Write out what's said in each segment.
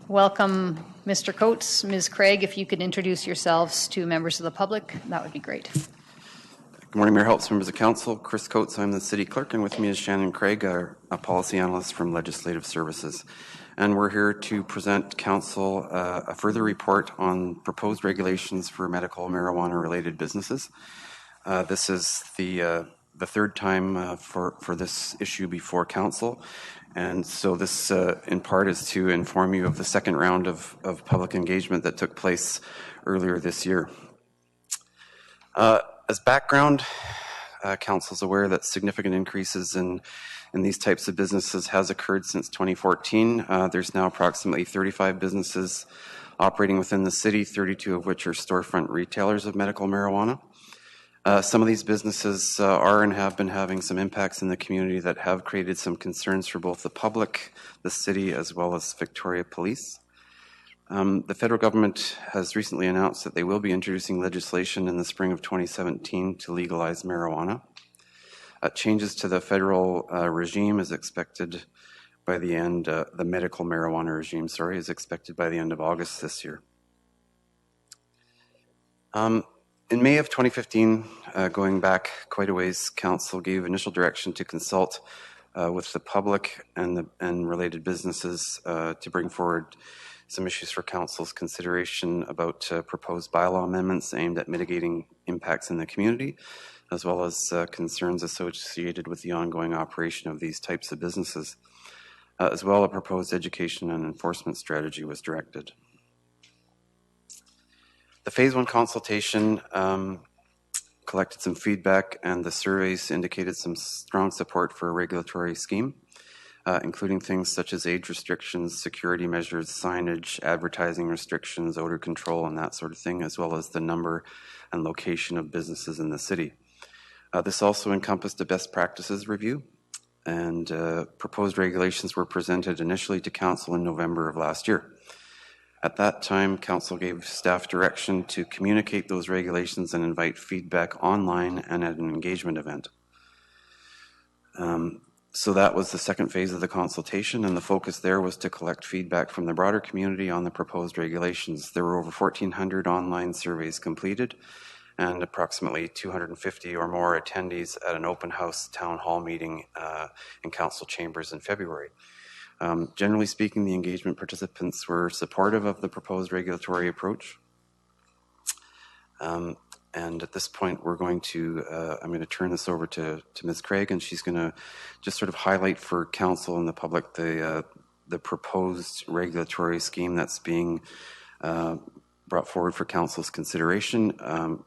welcome Mr. Coates, Ms. Craig. If you could introduce yourselves to members of the public, that would be great. Good morning, Mayor Helps, members of council. Chris Coates, I'm the city clerk, and with me is Shannon Craig, a policy analyst from Legislative Services. And we're here to present council a further report on proposed regulations for medical marijuana-related businesses. This is the third time for this issue before council. And so this, in part, is to inform you of the second round of public engagement that took place earlier this year. As background, council is aware that significant increases in these types of businesses has occurred since 2014. There's now approximately 35 businesses operating within the city, 32 of which are storefront retailers of medical marijuana. Some of these businesses are and have been having some impacts in the community that have created some concerns for both the public, the city, as well as Victoria Police. The federal government has recently announced that they will be introducing legislation in the spring of 2017 to legalize marijuana. Changes to the federal regime is expected by the end, the medical marijuana regime, is expected by the end of August this year. In May of 2015, going back quite a ways, council gave initial direction to consult with the public and related businesses to bring forward some issues for council's consideration about proposed bylaw amendments aimed at mitigating impacts in the community, as well as concerns associated with the ongoing operation of these types of businesses. As well, a proposed education and enforcement strategy was directed. The Phase 1 consultation collected some feedback, and the surveys indicated some strong support for a regulatory scheme, including things such as age restrictions, security measures, signage, advertising restrictions, odor control, and that sort of thing, as well as the number and location of businesses in the city. This also encompassed a best practices review, and proposed regulations were presented initially to council in November of last year. At that time, council gave staff direction to communicate those regulations and invite feedback online and at an engagement event. So that was the second phase of the consultation, and the focus there was to collect feedback from the broader community on the proposed regulations. There were over 1,400 online surveys completed and approximately 250 or more attendees at an open house town hall meeting in council chambers in February. Generally speaking, the engagement participants were supportive of the proposed regulatory approach. And at this point, we're going to, I'm going to turn this over to Ms. Craig, and she's going to just sort of highlight for council and the public the proposed regulatory scheme that's being brought forward for council's consideration.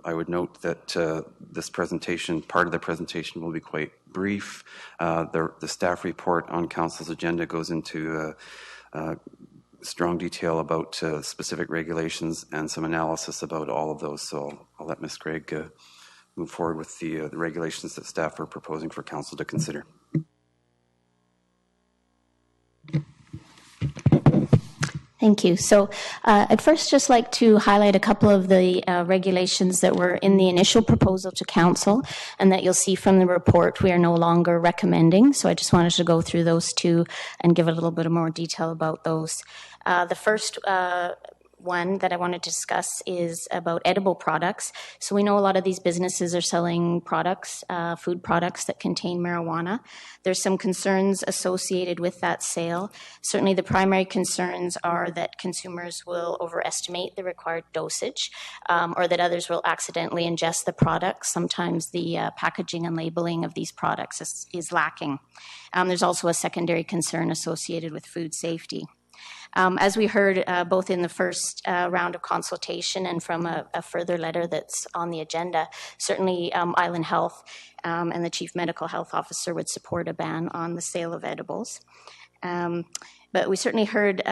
I would note that this presentation, part of the presentation will be quite brief. The staff report on council's agenda goes into strong detail about specific regulations and some analysis about all of those. So I'll let Ms. Craig move forward with the regulations that staff are proposing for council to consider. Thank you. So I'd first just like to highlight a couple of the regulations that were in the initial proposal to council and that you'll see from the report we are no longer recommending. So I just wanted to go through those two and give a little bit more detail about those. The first one that I wanted to discuss is about edible products. So we know a lot of these businesses are selling products, food products that contain marijuana. There's some concerns associated with that sale. Certainly the primary concerns are that consumers will overestimate the required dosage or that others will accidentally ingest the products. Sometimes the packaging and labeling of these products is lacking. There's also a secondary concern associated with food safety. As we heard both in the first round of consultation and from a further letter that's on the agenda, certainly Island Health and the Chief Medical Health Officer would support a ban on the sale of edibles. But we certainly heard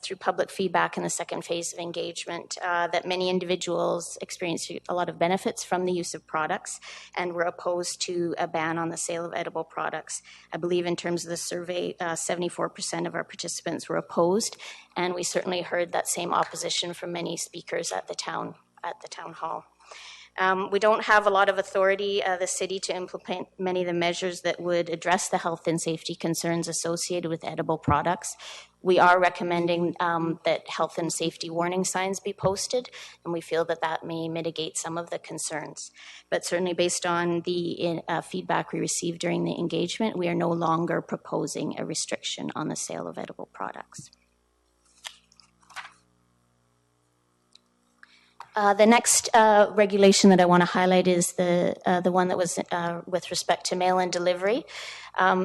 through public feedback in the second phase of engagement that many individuals experience a lot of benefits from the use of products and were opposed to a ban on the sale of edible products. I believe in terms of the survey, 74% of our participants were opposed, and we certainly heard that same opposition from many speakers at the town hall. We don't have a lot of authority, the city, to implement many of the measures that would address the health and safety concerns associated with edible products. We are recommending that health and safety warning signs be posted, and we feel that that may mitigate some of the concerns. But certainly based on the feedback we received during the engagement, we are no longer proposing a restriction on the sale of edible products. The next regulation that I want to highlight is the one that was with respect to mail-in delivery.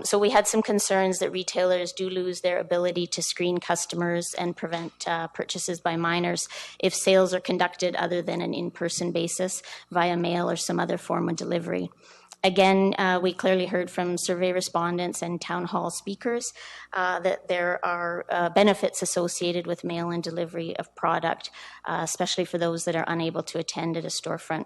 So we had some concerns that retailers do lose their ability to screen customers and prevent purchases by minors if sales are conducted other than an in-person basis via mail or some other form of delivery. Again, we clearly heard from survey respondents and town hall speakers that there are benefits associated with mail-in delivery of product, especially for those that are unable to attend at a storefront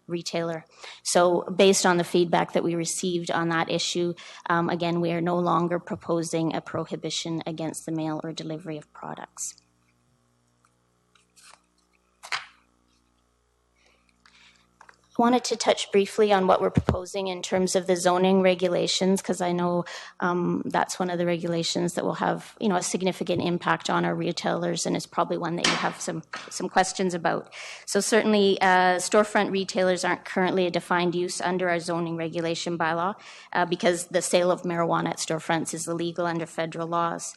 retailer. So based on the feedback that we received on that issue, again, we are no longer proposing a prohibition against the mail or delivery of products. I wanted to touch briefly on what we're proposing in terms of the zoning regulations, because I know that's one of the regulations that will have, a significant impact on our retailers, and it's probably one that you have some questions about. So certainly, storefront retailers aren't currently a defined use under our zoning regulation bylaw, because the sale of marijuana at storefronts is illegal under federal laws.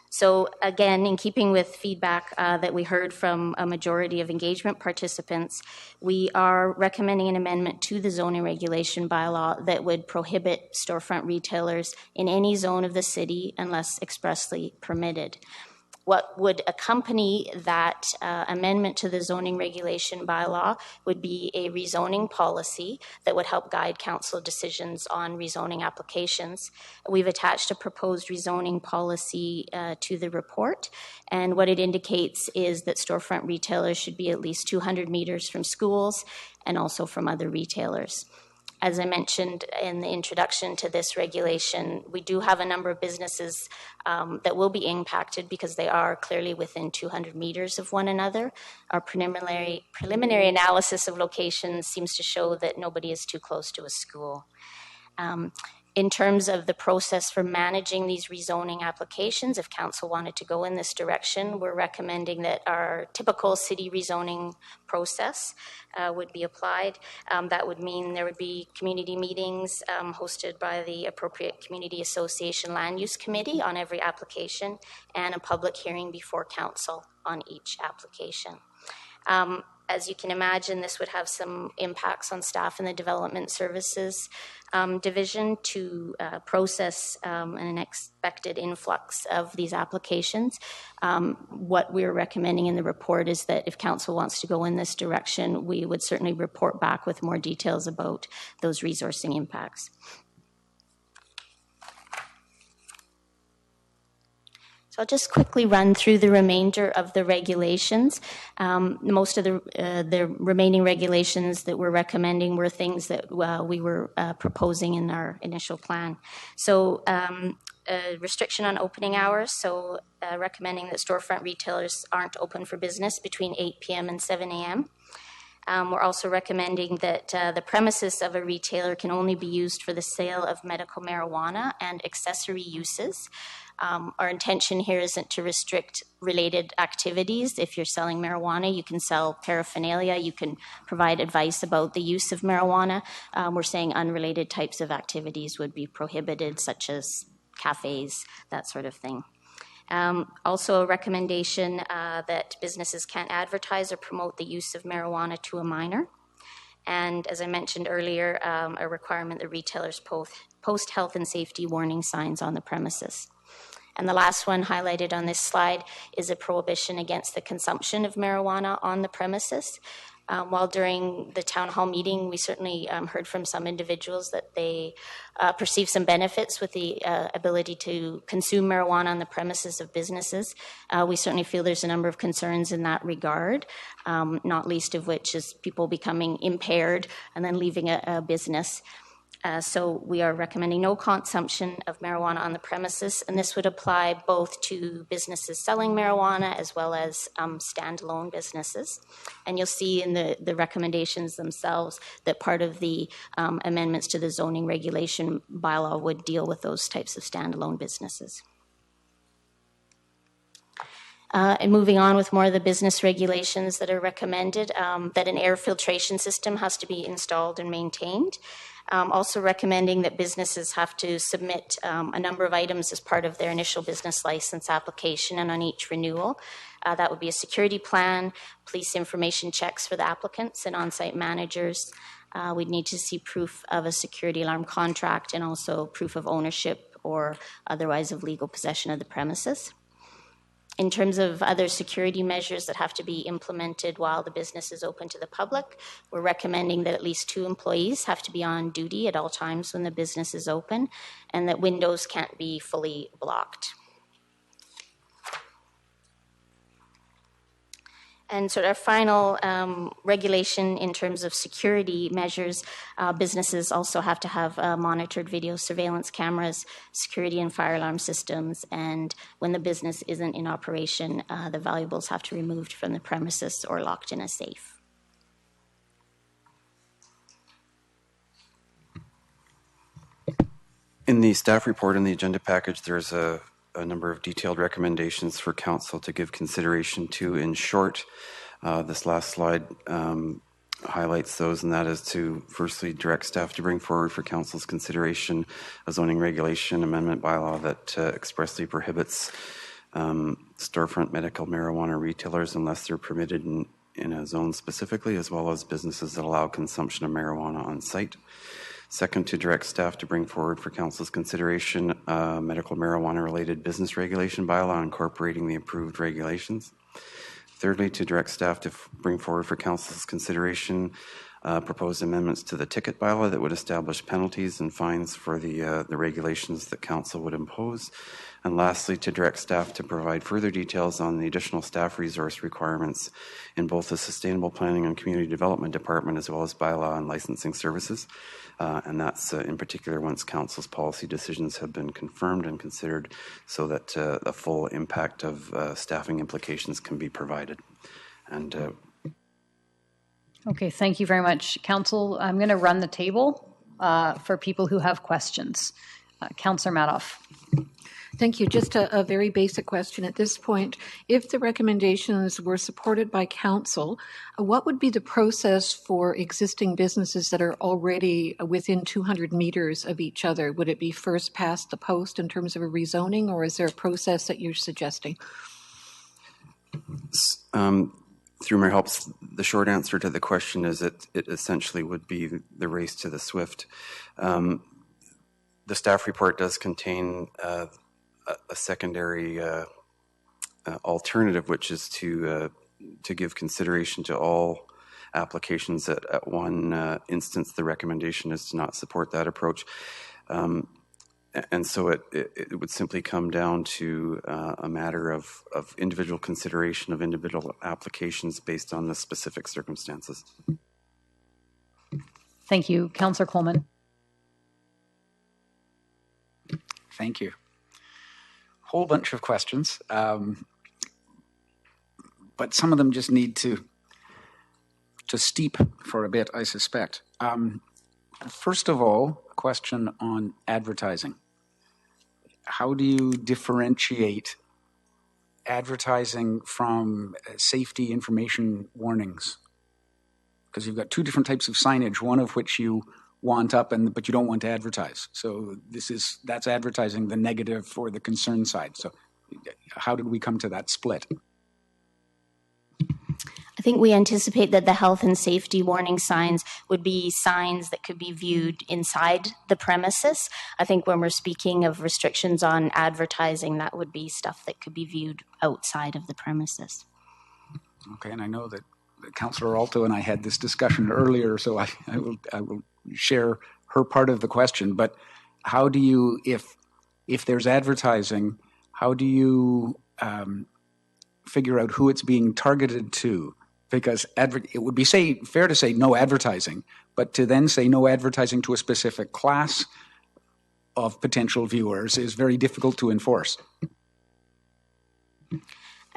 So again, in keeping with feedback that we heard from a majority of engagement participants, we are recommending an amendment to the zoning regulation bylaw that would prohibit storefront retailers in any zone of the city unless expressly permitted. What would accompany that amendment to the zoning regulation bylaw would be a rezoning policy that would help guide council decisions on rezoning applications. We've attached a proposed rezoning policy to the report, and what it indicates is that storefront retailers should be at least 200 meters from schools and also from other retailers. As I mentioned in the introduction to this regulation, we do have a number of businesses that will be impacted because they are clearly within 200 meters of one another. Our preliminary analysis of locations seems to show that nobody is too close to a school. In terms of the process for managing these rezoning applications, if council wanted to go in this direction, we're recommending that our typical city rezoning process would be applied. That would mean there would be community meetings hosted by the appropriate community association land use committee on every application, and a public hearing before council on each application. As you can imagine, this would have some impacts on staff in the development services division to process an expected influx of these applications. What we're recommending in the report is that if council wants to go in this direction, we would certainly report back with more details about those resourcing impacts. So I'll just quickly run through the remainder of the regulations. Most of the remaining regulations that we're recommending were things that we were proposing in our initial plan. So a restriction on opening hours, so recommending that storefront retailers aren't open for business between 8 p.m. and 7 a.m. We're also recommending that the premises of a retailer can only be used for the sale of medical marijuana and accessory uses. Our intention here isn't to restrict related activities. If you're selling marijuana, you can sell paraphernalia, you can provide advice about the use of marijuana. We're saying unrelated types of activities would be prohibited, such as cafes, that sort of thing. Also a recommendation that businesses can't advertise or promote the use of marijuana to a minor. And as I mentioned earlier, a requirement that retailers post health and safety warning signs on the premises. And the last one highlighted on this slide is a prohibition against the consumption of marijuana on the premises. While during the town hall meeting, we certainly heard from some individuals that they perceive some benefits with the ability to consume marijuana on the premises of businesses. We certainly feel there's a number of concerns in that regard, not least of which is people becoming impaired and then leaving a business. So we are recommending no consumption of marijuana on the premises, and this would apply both to businesses selling marijuana as well as standalone businesses. And you'll see in the recommendations themselves that part of the amendments to the zoning regulation bylaw would deal with those types of standalone businesses. And moving on with more of the business regulations that are recommended, that an air filtration system has to be installed and maintained. Also recommending that businesses have to submit a number of items as part of their initial business license application and on each renewal. That would be a security plan, police information checks for the applicants and on-site managers. We'd need to see proof of a security alarm contract and also proof of ownership or otherwise of legal possession of the premises. In terms of other security measures that have to be implemented while the business is open to the public, we're recommending that at least 2 employees have to be on duty at all times when the business is open, and that windows can't be fully blocked. And sort of our final regulation in terms of security measures, businesses also have to have monitored video surveillance cameras, security and fire alarm systems, and when the business isn't in operation, the valuables have to be removed from the premises or locked in a safe. In the staff report in the agenda package, there's a number of detailed recommendations for council to give consideration to. In short, this last slide highlights those, and that is to firstly direct staff to bring forward for council's consideration a zoning regulation amendment bylaw that expressly prohibits storefront medical marijuana retailers unless they're permitted in a zone specifically, as well as businesses that allow consumption of marijuana on site. Second, to direct staff to bring forward for council's consideration medical marijuana-related business regulation bylaw incorporating the approved regulations. Thirdly, to direct staff to bring forward for council's consideration proposed amendments to the ticket bylaw that would establish penalties and fines for the regulations that council would impose. And lastly, to direct staff to provide further details on the additional staff resource requirements in both the Sustainable Planning and Community Development Department as well as bylaw and licensing services. And that's in particular once council's policy decisions have been confirmed and considered so that the full impact of staffing implications can be provided. And Okay, thank you very much, Council. I'm going to run the table for people who have questions. Councillor Madoff. Thank you. Just a very basic question at this point. If the recommendations were supported by council, what would be the process for existing businesses that are already within 200 meters of each other? Would it be first past the post in terms of a rezoning, or is there a process that you're suggesting? Through Mayor Helps, the short answer to the question is it essentially would be the race to the swift. The staff report does contain a secondary alternative, which is to give consideration to all applications. At one instance, the recommendation is to not support that approach. And so it would simply come down to a matter of individual consideration of individual applications based on the specific circumstances. Thank you. Councillor Coleman. Thank you. Whole bunch of questions, but some of them just need to steep for a bit, I suspect. First of all, a question on advertising. How do you differentiate advertising from safety information warnings? Because you've got 2 different types of signage, one of which you want up, but you don't want to advertise. So that's advertising the negative or the concern side. So how did we come to that split? I think we anticipate that the health and safety warning signs would be signs that could be viewed inside the premises. I think when we're speaking of restrictions on advertising, that would be stuff that could be viewed outside of the premises. Okay, and I know that Councillor Alto and I had this discussion earlier, so I will share her part of the question. But how do you, if there's advertising, how do you figure out who it's being targeted to? Because it would be fair to say no advertising, but to then say no advertising to a specific class of potential viewers is very difficult to enforce.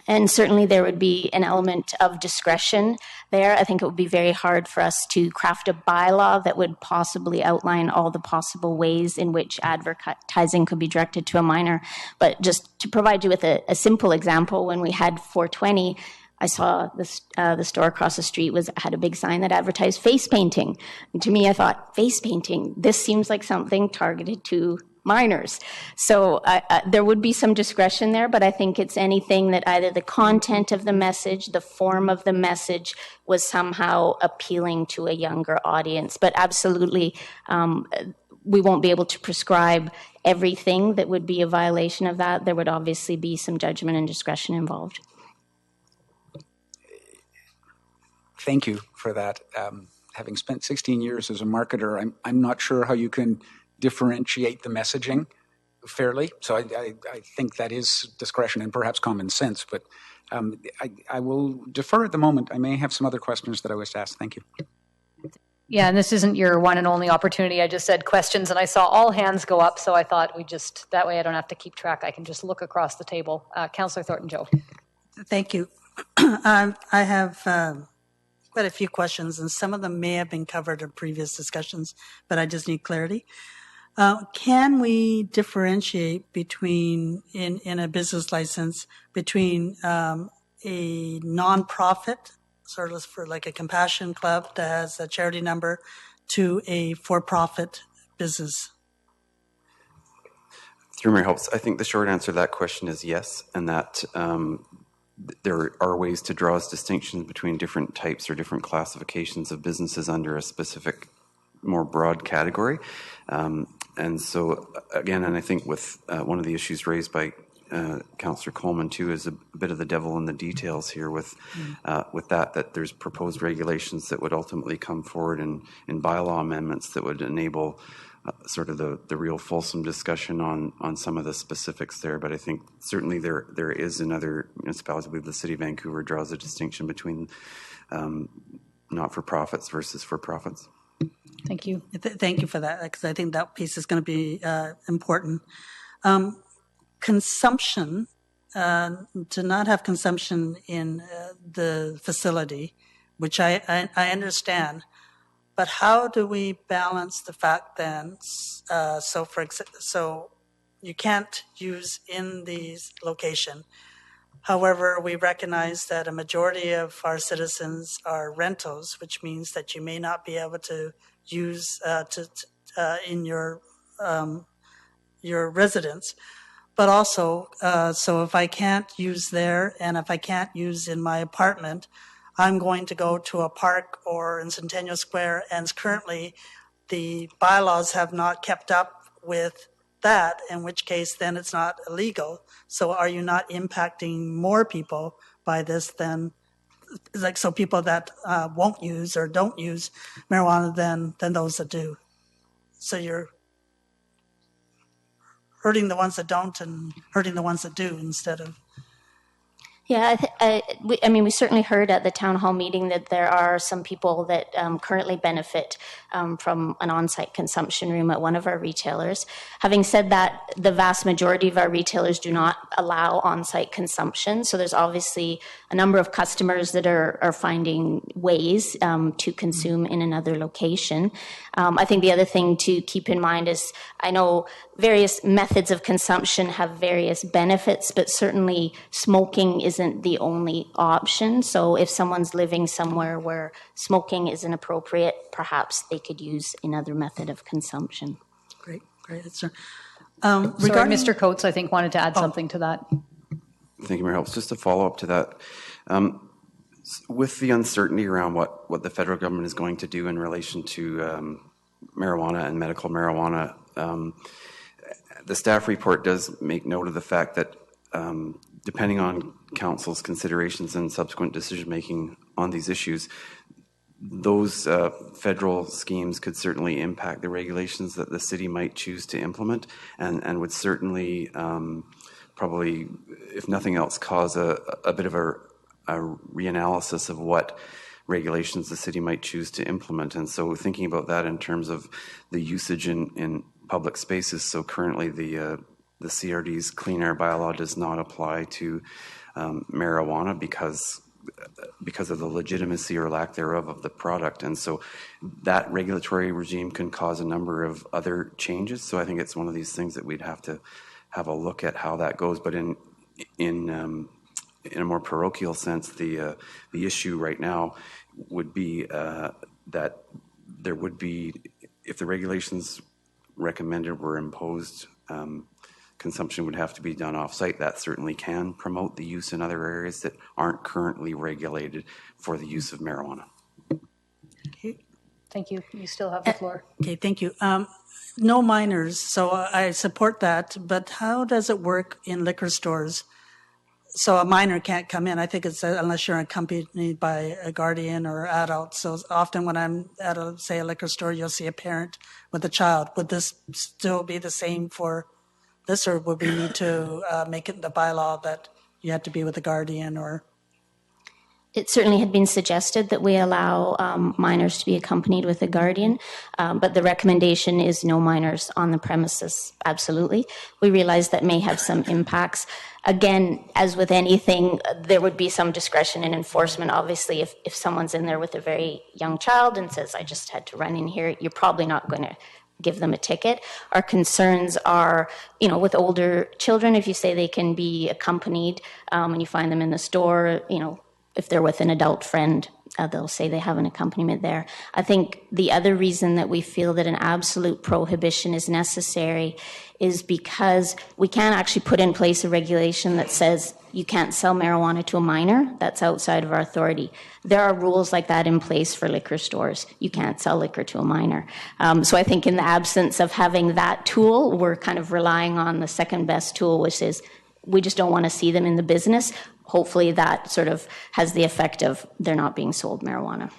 And certainly there would be an element of discretion there. I think it would be very hard for us to craft a bylaw that would possibly outline all the possible ways in which advertising could be directed to a minor. But just to provide you with a simple example, when we had 420, I saw the store across the street had a big sign that advertised face painting. And to me, I thought, face painting, this seems like something targeted to minors. So there would be some discretion there, but I think it's anything that either the content of the message, the form of the message was somehow appealing to a younger audience. But absolutely, we won't be able to prescribe everything that would be a violation of that. There would obviously be some judgment and discretion involved. Thank you for that. Having spent 16 years as a marketer, I'm not sure how you can differentiate the messaging fairly. So I think that is discretion and perhaps common sense. But I will defer at the moment. I may have some other questions that I wish to ask. Thank you. Yeah, and this isn't your one and only opportunity. I just said questions, and I saw all hands go up, so I thought that way I don't have to keep track. I can just look across the table. Councillor Thornton-Joe. Thank you. I have quite a few questions, and some of them may have been covered in previous discussions, but I just need clarity. Can we differentiate between, in a business license, between a nonprofit, sort of for like a compassion club that has a charity number, to a for-profit business? Through my helps, I think the short answer to that question is yes, and that there are ways to draw distinctions between different types or different classifications of businesses under a specific, more broad category. And so, again, and I think with one of the issues raised by Councillor Coleman too is a bit of the devil in the details here with that there's proposed regulations that would ultimately come forward in bylaw amendments that would enable sort of the real fulsome discussion on some of the specifics there. But I think certainly there is in other municipalities. I believe the City of Vancouver draws a distinction between not-for-profits versus for-profits. Thank you. Thank you for that, because I think that piece is going to be important. Consumption, to not have consumption in the facility, which I understand, but how do we balance the fact then, so you can't use in these location. However, we recognize that a majority of our citizens are rentals, which means that you may not be able to use in your residence. But also, so if I can't use there, and if I can't use in my apartment, I'm going to go to a park or in Centennial Square, and currently the bylaws have not kept up with that, in which case then it's not illegal. So are you not impacting more people by this than, like, so people that won't use or don't use marijuana than those that do? So you're hurting the ones that don't and hurting the ones that do instead of. Yeah, I mean, we certainly heard at the town hall meeting that there are some people that currently benefit from an on-site consumption room at one of our retailers. Having said that, the vast majority of our retailers do not allow on-site consumption. So there's obviously a number of customers that are finding ways to consume in another location. I think the other thing to keep in mind is, I know various methods of consumption have various benefits, but certainly smoking isn't the only option. So if someone's living somewhere where smoking isn't appropriate, perhaps they could use another method of consumption. Great, sir. Sorry, Mr. Coates, I think, wanted to add something to that. Thank you, Mayor Helps. Just to follow up to that, with the uncertainty around what the federal government is going to do in relation to marijuana and medical marijuana, the staff report does make note of the fact that depending on council's considerations and subsequent decision-making on these issues, those federal schemes could certainly impact the regulations that the city might choose to implement, and would certainly probably, if nothing else, cause a bit of a reanalysis of what regulations the city might choose to implement. And so thinking about that in terms of the usage in public spaces. So currently the CRD's clean air bylaw does not apply to marijuana because of the legitimacy or lack thereof of the product. And so that regulatory regime can cause a number of other changes. So I think it's one of these things that we'd have to have a look at how that goes. But in a more parochial sense, the issue right now would be that there would be, if the regulations recommended were imposed, consumption would have to be done off-site. That certainly can promote the use in other areas that aren't currently regulated for the use of marijuana. Okay, Thank you. You still have the floor. okay, thank you. No minors, so I support that, but how does it work in liquor stores? So a minor can't come in. I think it's unless you're accompanied by a guardian or adult. So often when I'm at say a liquor store, you'll see a parent with a child. Would this still be the same for this, or would we need to make it in the bylaw that you had to be with a guardian? Or It certainly had been suggested that we allow minors to be accompanied with a guardian, but the recommendation is no minors on the premises, absolutely. We realize that may have some impacts. Again, as with anything, there would be some discretion in enforcement. Obviously, if someone's in there with a very young child and says, I just had to run in here, you're probably not going to give them a ticket. Our concerns are, with older children, if you say they can be accompanied and you find them in the store, if they're with an adult friend, they'll say they have an accompaniment there. I think the other reason that we feel that an absolute prohibition is necessary is because we can't actually put in place a regulation that says you can't sell marijuana to a minor. That's outside of our authority. There are rules like that in place for liquor stores. You can't sell liquor to a minor. So I think in the absence of having that tool, we're kind of relying on the second best tool, which is we just don't want to see them in the business. Hopefully that sort of has the effect of they're not being sold marijuana.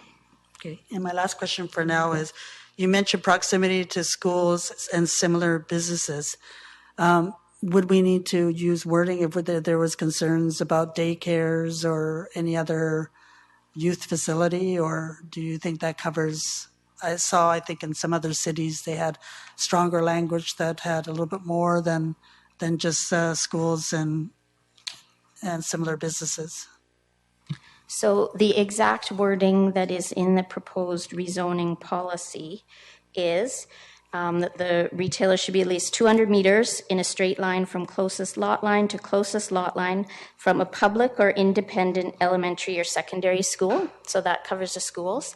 okay, and my last question for now is, you mentioned proximity to schools and similar businesses. Would we need to use wording if there was concerns about daycares or any other youth facility, or do you think that covers? I think in some other cities they had stronger language that had a little bit more than just schools and similar businesses. So the exact wording that is in the proposed rezoning policy is that the retailer should be at least 200 meters in a straight line from closest lot line to closest lot line from a public or independent elementary or secondary school. So that covers the schools.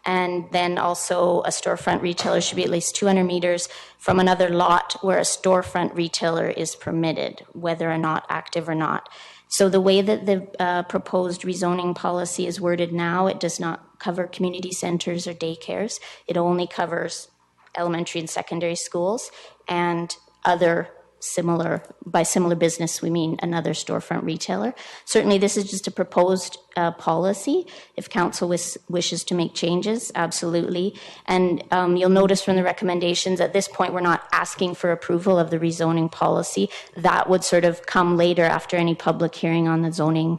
And then also a storefront retailer should be at least 200 meters from another lot where a storefront retailer is permitted, whether or not active or not. So the way that the proposed rezoning policy is worded now, it does not cover community centers or daycares. It only covers elementary and secondary schools and other similar, by similar business we mean another storefront retailer. Certainly this is just a proposed policy. If council wishes to make changes, absolutely. And you'll notice from the recommendations at this point we're not asking for approval of the rezoning policy. That would sort of come later after any public hearing on the zoning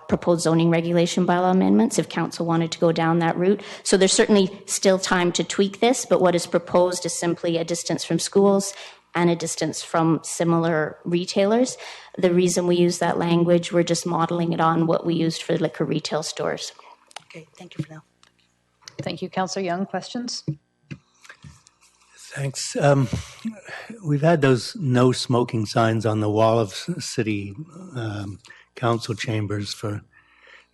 proposed zoning regulation bylaw amendments if council wanted to go down that route. So there's certainly still time to tweak this, but what is proposed is simply a distance from schools and a distance from similar retailers. The reason we use that language, we're just modeling it on what we used for liquor retail stores. Okay, thank you for now. Thank you. Councillor Young, questions? Thanks. We've had those no smoking signs on the wall of city council chambers for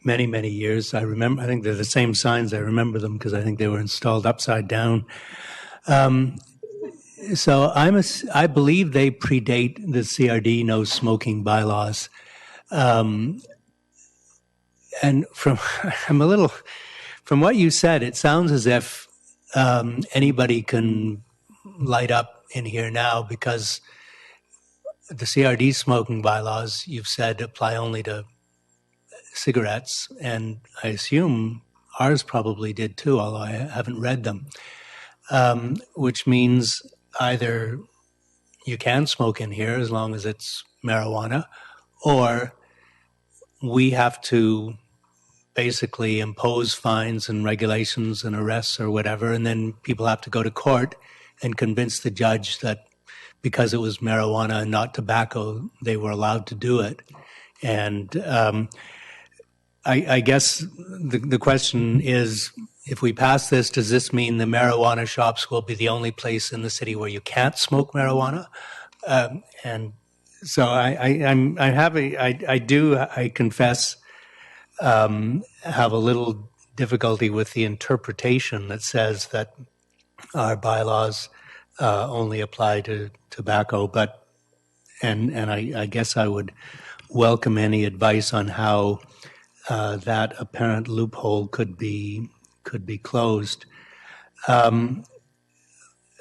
many, many years. I think they're the same signs. I remember them because I think they were installed upside down. So I believe they predate the CRD no smoking bylaws. And from what you said, it sounds as if anybody can light up in here now because the CRD smoking bylaws, you've said, apply only to cigarettes. And I assume ours probably did too, although I haven't read them, which means either you can smoke in here as long as it's marijuana, or we have to basically impose fines and regulations and arrests or whatever, and then people have to go to court and convince the judge that because it was marijuana and not tobacco, they were allowed to do it. And I guess the question is, if we pass this, does this mean the marijuana shops will be the only place in the city where you can't smoke marijuana? And so I confess, have a little difficulty with the interpretation that says that our bylaws only apply to tobacco, and I guess I would welcome any advice on how that apparent loophole could be closed.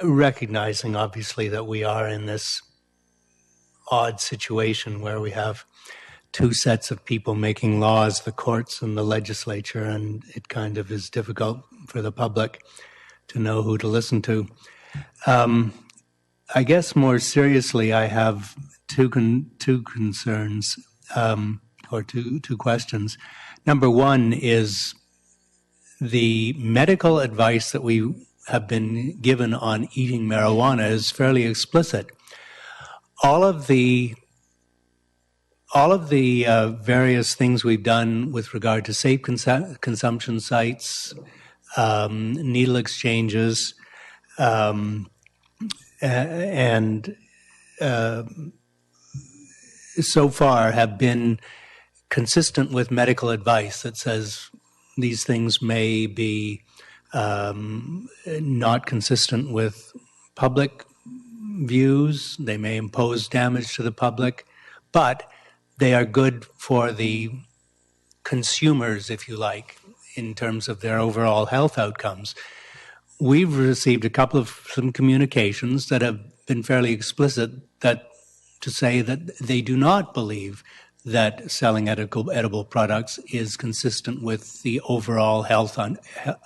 Recognizing obviously that we are in this odd situation where we have two sets of people making laws, the courts and the legislature, and it kind of is difficult for the public to know who to listen to. I guess more seriously, I have two concerns, or two questions. Number one is the medical advice that we have been given on eating marijuana is fairly explicit. All of the various things we've done with regard to safe consumption sites, needle exchanges, and so far have been consistent with medical advice that says these things may be not consistent with public views, they may impose damage to the public, but they are good for the consumers, if you like, in terms of their overall health outcomes. We've received a couple of some communications that have been fairly explicit to say that they do not believe that selling edible products is consistent with the overall health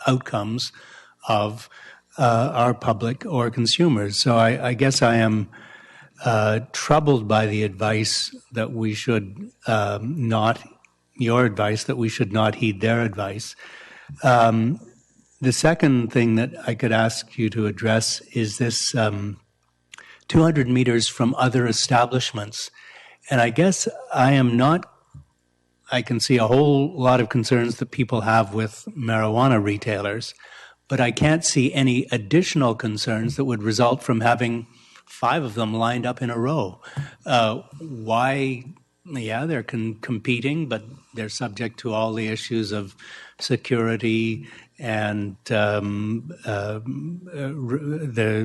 outcomes of our public or consumers. So I guess I am troubled by the advice that we should your advice that we should not heed their advice. The second thing that I could ask you to address is this 200 meters from other establishments. And I guess I can see a whole lot of concerns that people have with marijuana retailers, but I can't see any additional concerns that would result from having 5 of them lined up in a row. Why? Yeah, they're competing, but they're subject to all the issues of security and the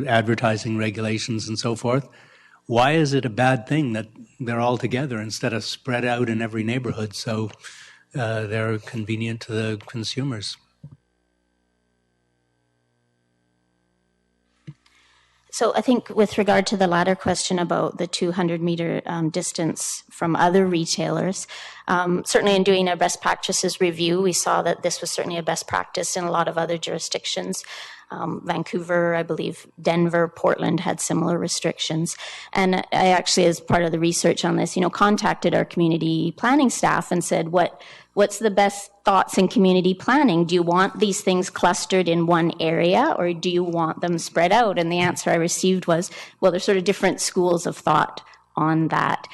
advertising regulations and so forth. Why is it a bad thing that they're all together instead of spread out in every neighborhood so they're convenient to the consumers? So I think with regard to the latter question about the 200-meter distance from other retailers, certainly in doing a best practices review, we saw that this was certainly a best practice in a lot of other jurisdictions. Vancouver, I believe, Denver, Portland had similar restrictions. And I actually, as part of the research on this, contacted our community planning staff and said, what's the best thoughts in community planning? Do you want these things clustered in one area, or do you want them spread out? And the answer I received was, well, there's sort of different schools of thought on that.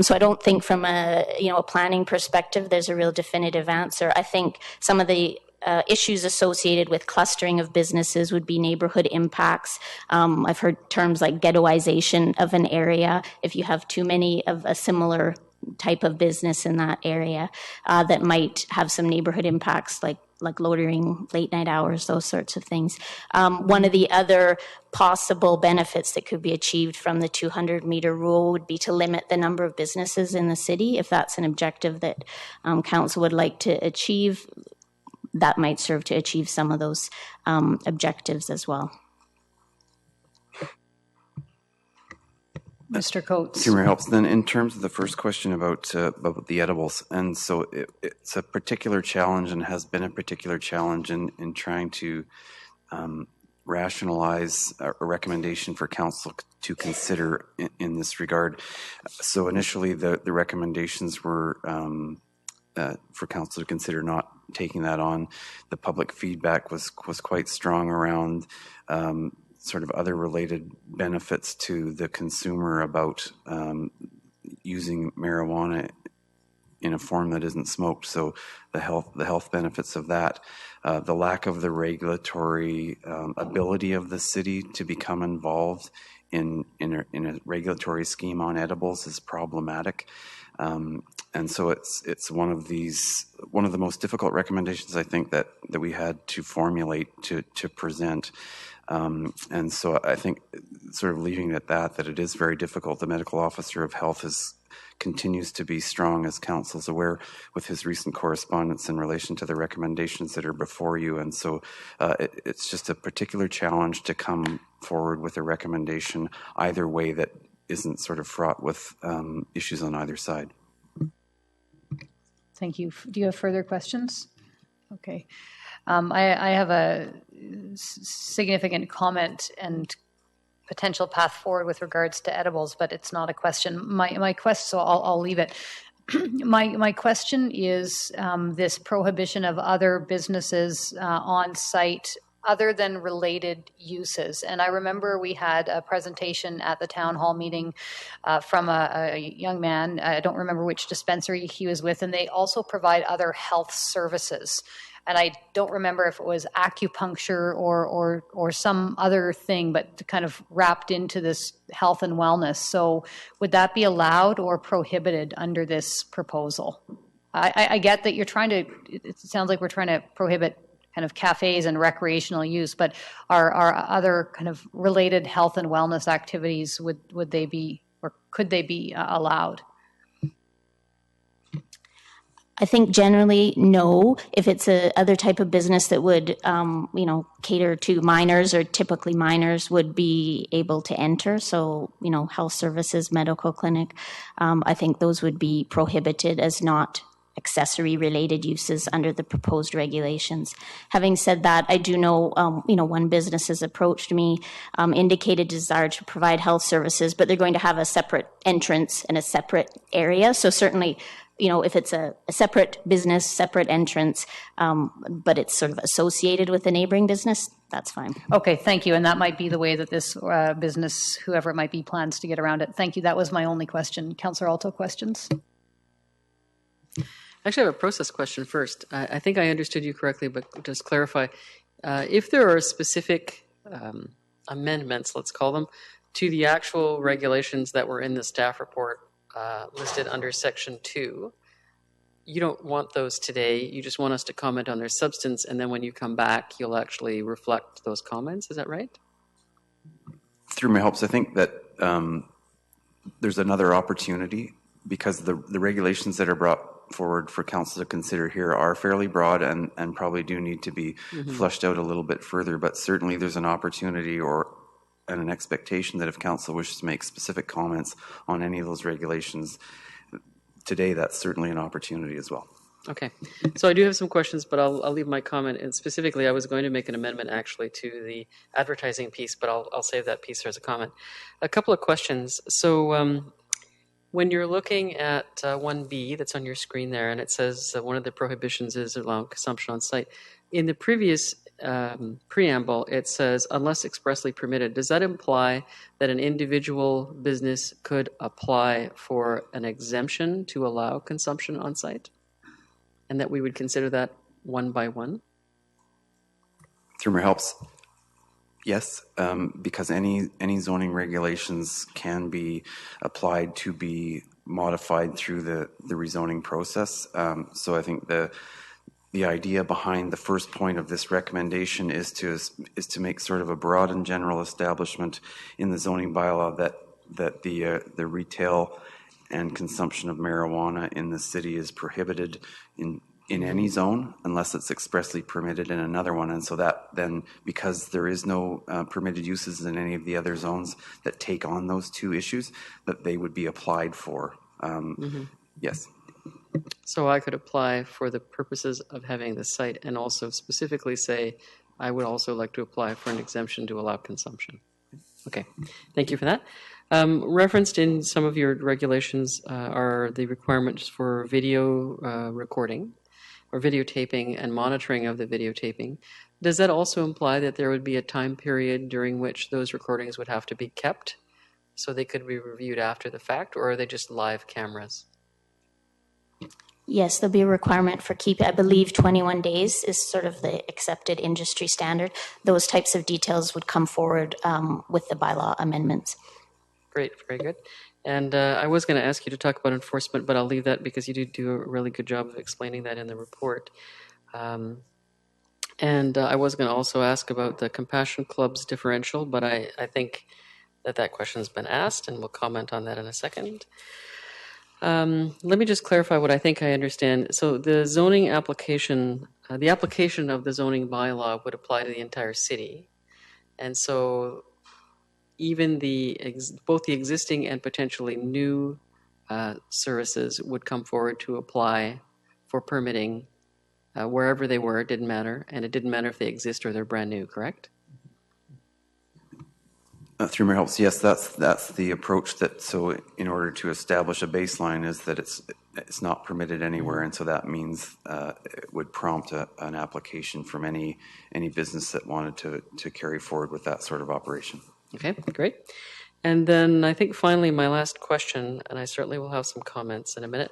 So I don't think from a planning perspective there's a real definitive answer. I think some of the issues associated with clustering of businesses would be neighborhood impacts. I've heard terms like ghettoization of an area. If you have too many of a similar type of business in that area, that might have some neighborhood impacts like loitering, late night hours, those sorts of things. One of the other possible benefits that could be achieved from the 200-meter rule would be to limit the number of businesses in the city. If that's an objective that council would like to achieve, that might serve to achieve some of those objectives as well. Mr. Coates. Humor helps. Then in terms of the first question about the edibles, and so it's a particular challenge and has been a particular challenge in trying to rationalize a recommendation for council to consider in this regard. So initially the recommendations were for council to consider not taking that on. The public feedback was quite strong around sort of other related benefits to the consumer about using marijuana in a form that isn't smoked. So the health benefits of that, the lack of the regulatory ability of the city to become involved in a regulatory scheme on edibles is problematic. And so it's one of the most difficult recommendations I think that we had to formulate to present. And so I think sort of leaving it at that it is very difficult. The medical officer of health continues to be strong, as council's aware, with his recent correspondence in relation to the recommendations that are before you. And so it's just a particular challenge to come forward with a recommendation either way that isn't sort of fraught with issues on either side. Thank you. Do you have further questions? Okay. I have a significant comment and potential path forward with regards to edibles, but it's not a question. My question, so I'll leave it. My question is this prohibition of other businesses on site other than related uses. And I remember we had a presentation at the town hall meeting from a young man. I don't remember which dispensary he was with, and they also provide other health services. And I don't remember if it was acupuncture or some other thing, but kind of wrapped into this health and wellness. So would that be allowed or prohibited under this proposal? I get that you're trying to, it sounds like we're trying to prohibit kind of cafes and recreational use, but are other kind of related health and wellness activities, would they be, or could they be allowed? I think generally, no. If it's a other type of business that would, cater to minors, or typically minors would be able to enter. So, health services, medical clinic, I think those would be prohibited as not accessory related uses under the proposed regulations. Having said that, I do know, one business has approached me, indicated desire to provide health services, but they're going to have a separate entrance and a separate area. So certainly, if it's a separate business, separate entrance, but it's sort of associated with a neighboring business, that's fine. Okay, thank you. And that might be the way that this business, whoever it might be, plans to get around it. Thank you. That was my only question. Councillor Alto, questions? Actually, I have a process question first. I think I understood you correctly, but just clarify. If there are specific amendments, let's call them, to the actual regulations that were in the staff report listed under Section 2, you don't want those today. You just want us to comment on their substance, and then when you come back, you'll actually reflect those comments. Is that right? Through my helps, I think that there's another opportunity, because the regulations that are brought forward for council to consider here are fairly broad and probably do need to be fleshed out a little bit further. But certainly there's an opportunity and an expectation that if council wishes to make specific comments on any of those regulations today, that's certainly an opportunity as well. Okay. So I do have some questions, but I'll leave my comment. And specifically, I was going to make an amendment actually to the advertising piece, but I'll save that piece as a comment. A couple of questions. So when you're looking at 1B that's on your screen there, and it says one of the prohibitions is allowing consumption on site. In the previous preamble, it says, unless expressly permitted. Does that imply that an individual business could apply for an exemption to allow consumption on site? And that we would consider that one by one? Through my helps, yes, because any zoning regulations can be applied to be modified through the rezoning process. So I think the idea behind the first point of this recommendation is to make sort of a broad and general establishment in the zoning bylaw that the retail and consumption of marijuana in the city is prohibited in any zone unless it's expressly permitted in another one. And so that then, because there is no permitted uses in any of the other zones that take on those two issues, that they would be applied for. Yes. So I could apply for the purposes of having the site and also specifically say, I would also like to apply for an exemption to allow consumption. Okay, thank you for that. Referenced in some of your regulations are the requirements for video recording or videotaping and monitoring of the videotaping. Does that also imply that there would be a time period during which those recordings would have to be kept so they could be reviewed after the fact, or are they just live cameras? Yes, there'll be a requirement for I believe 21 days is sort of the accepted industry standard. Those types of details would come forward with the bylaw amendments. Great, very good. And I was going to ask you to talk about enforcement, but I'll leave that because you do a really good job of explaining that in the report. And I was going to also ask about the Compassion Club's differential, but I think that question's been asked, and we'll comment on that in a second. Let me just clarify what I think I understand. So the zoning application, the application of the zoning bylaw would apply to the entire city. And so even both the existing and potentially new services would come forward to apply for permitting wherever they were. It didn't matter. And it didn't matter if they exist or they're brand new, correct? Through Mayor Helps, yes, that's the approach. That so in order to establish a baseline is that it's not permitted anywhere, and so that means it would prompt an application from any business that wanted to carry forward with that sort of operation. Okay, great. And then I think finally my last question, and I certainly will have some comments in a minute.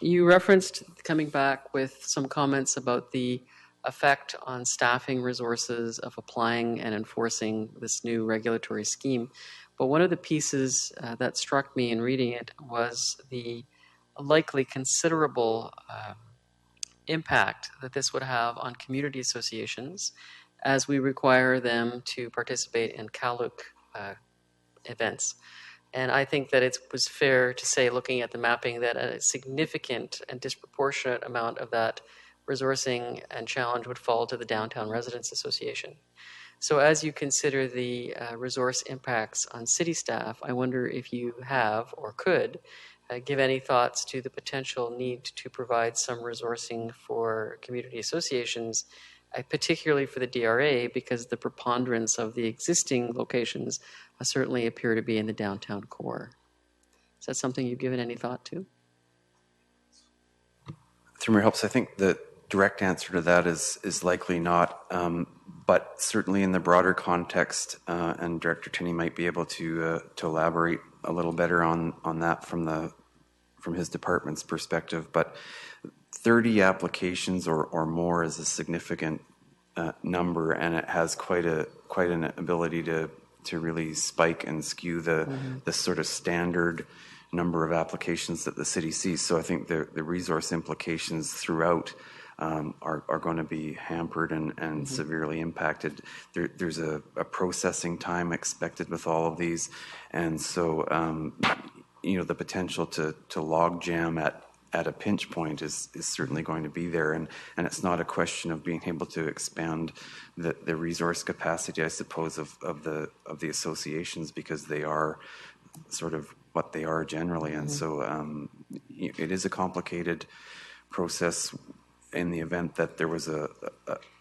You referenced coming back with some comments about the effect on staffing resources of applying and enforcing this new regulatory scheme. But one of the pieces that struck me in reading it was the likely considerable impact that this would have on community associations as we require them to participate in CALUC events. And I think that it was fair to say, looking at the mapping, that a significant and disproportionate amount of that resourcing and challenge would fall to the Downtown Residents Association. So as you consider the resource impacts on city staff, I wonder if you have or could give any thoughts to the potential need to provide some resourcing for community associations, particularly for the DRA, because the preponderance of the existing locations certainly appear to be in the downtown core. Is that something you've given any thought to? Through Mayor Helps, I think the direct answer to that is likely not, but certainly in the broader context, and Director Tinney might be able to elaborate a little better on that from his department's perspective. But 30 applications or more is a significant number, and it has quite an ability to really spike and skew the sort of standard number of applications that the city sees. So I think the resource implications throughout are going to be hampered and severely impacted. There's a processing time expected with all of these, and so the potential to log jam at a pinch point is certainly going to be there, and it's not a question of being able to expand the resource capacity, I suppose, of the associations, because they are sort of what they are generally, and so it is a complicated process in the event that there was a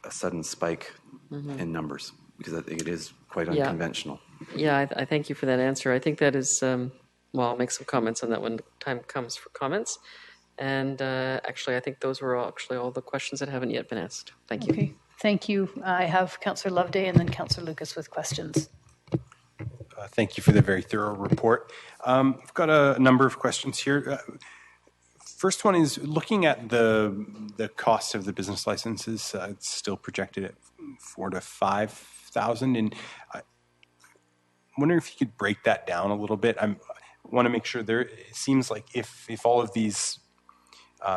sudden spike in numbers, because I think it is quite unconventional. Yeah, I thank you for that answer. I think that is, I'll make some comments on that when time comes for comments. And actually, I think those were all the questions that haven't yet been asked. Thank you. Okay, thank you. I have Councillor Loveday and then Councillor Lucas with questions. Thank you for the very thorough report. I've got a number of questions here. First one is looking at the cost of the business licenses. It's still projected at $4,000 to $5,000, and I wonder if you could break that down a little bit. I want to make sure it seems like if all of these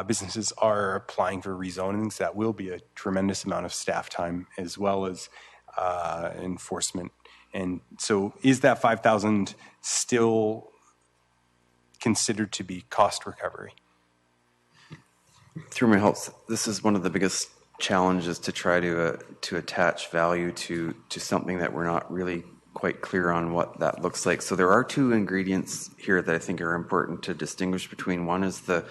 businesses are applying for rezonings, that will be a tremendous amount of staff time as well as enforcement. And so is that $5,000 still considered to be cost recovery? Through my helps, this is one of the biggest challenges, to try to attach value to something that we're not really quite clear on what that looks like. So there are two ingredients here that I think are important to distinguish between. One is the